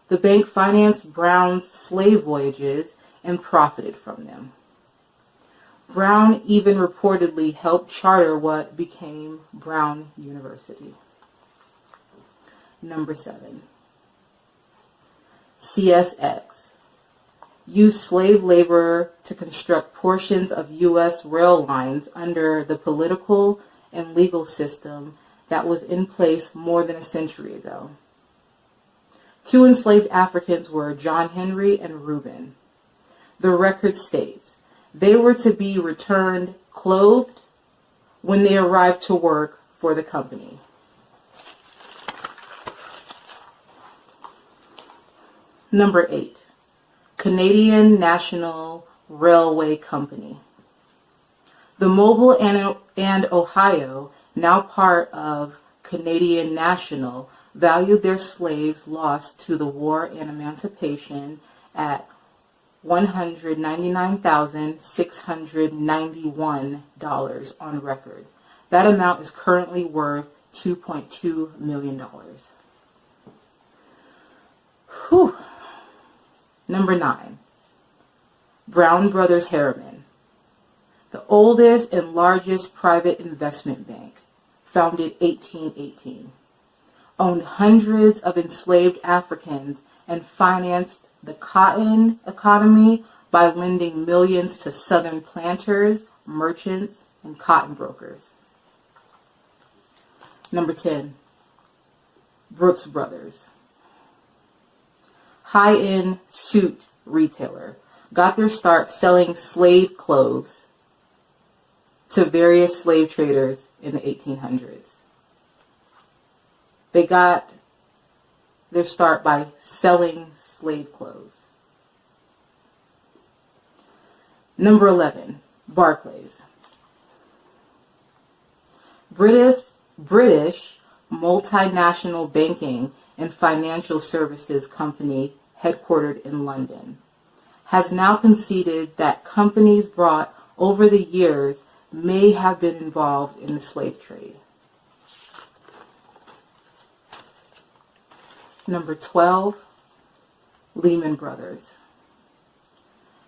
The bank financed Brown's slave voyages and profited from them. Brown even reportedly helped charter what became Brown University. Number 7. CSX used slave labor to construct portions of U.S. rail lines under the political and legal system that was in place more than a century ago. 2 enslaved Africans were John Henry and Reuben. The record states they were to be returned clothed when they arrived to work for the company. Number 8. Canadian National Railway Company. The Mobile and Ohio, now part of Canadian National, valued their slaves lost to the war and emancipation at $199,691 on record. That amount is currently worth $2.2 million. Whew. Number 9. Brown Brothers Harriman, the oldest and largest private investment bank, founded 1818, owned hundreds of enslaved Africans and financed the cotton economy by lending millions to Southern planters, merchants, and cotton brokers. Number 10. Brooks Brothers, high-end suit retailer, got their start selling slave clothes to various slave traders in the 1800s. They got their start by selling slave clothes. Number 11, Barclays. British multinational banking and financial services company headquartered in London has now conceded that companies brought over the years may have been involved in the slave trade. Number 12, Lehman Brothers.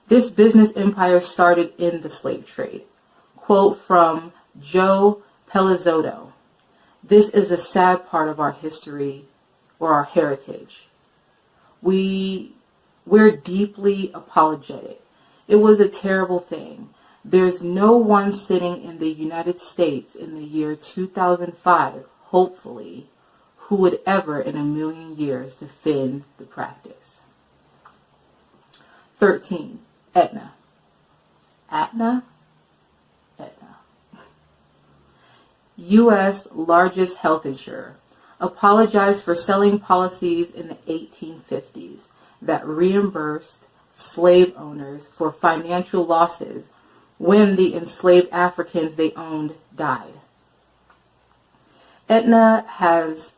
This business empire started in the slave trade. Quote from Joe Pelizzotto. This is a sad part of our history or our heritage. We're deeply apologetic. It was a terrible thing. There's no one sitting in the United States in the year 2005, hopefully, who would ever in a million years defend the practice. 13. Aetna. Aetna? Aetna. U.S. largest health insurer, apologized for selling policies in the 1850s that reimbursed slave owners for financial losses when the enslaved Africans they owned died. Aetna has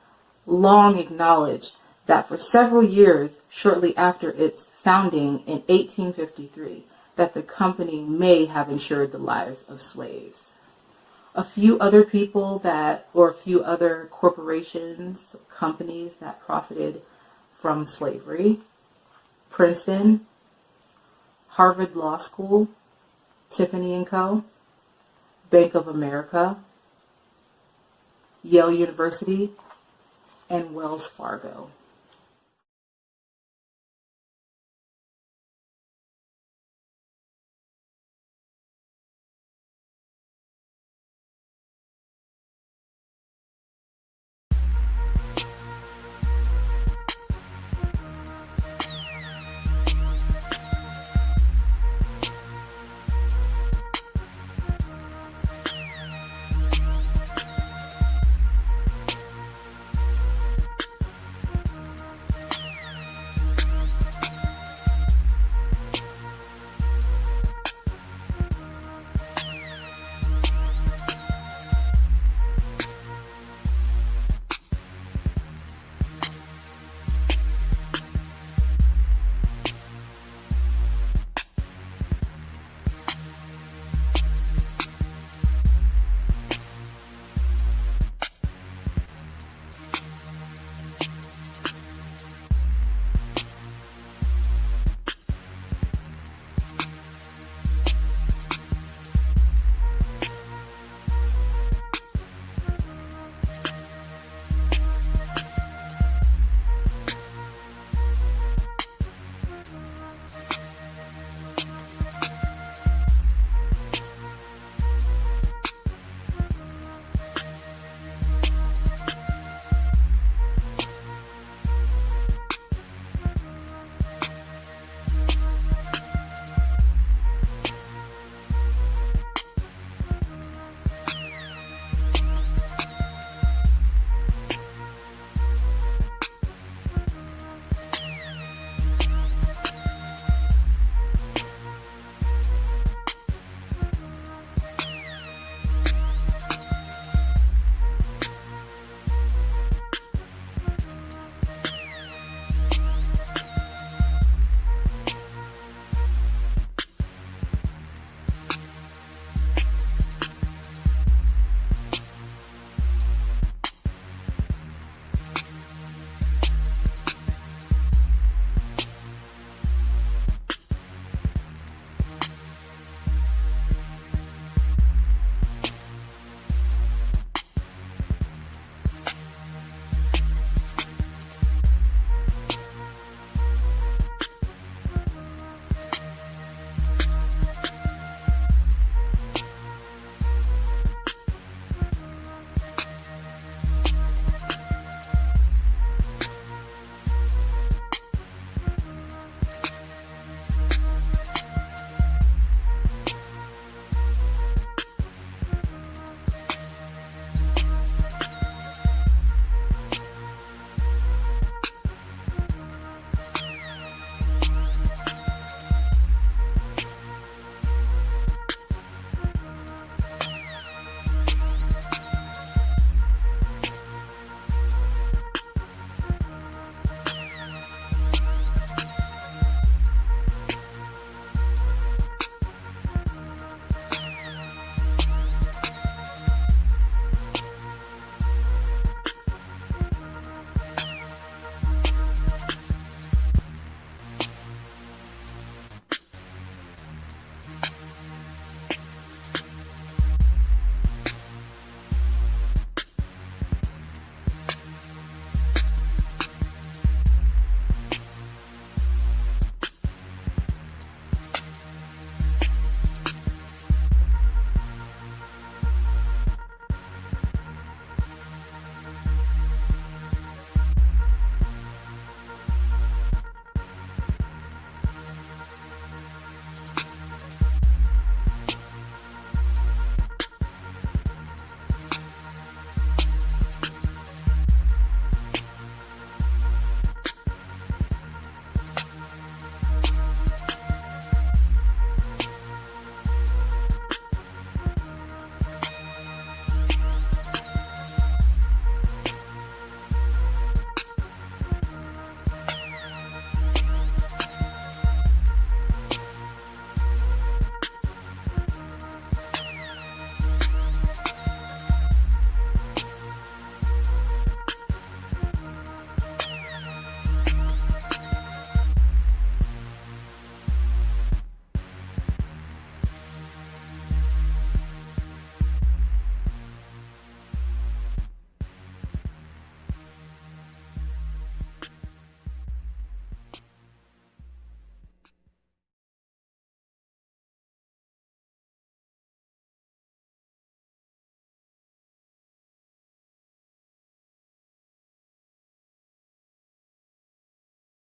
long acknowledged that for several years shortly after its founding in 1853, that the company may have insured the lives of slaves. A few other people or a few other corporations, companies that profited from slavery: Princeton, Harvard Law School, Tiffany & Co., Bank of America, Yale University, and Wells Fargo.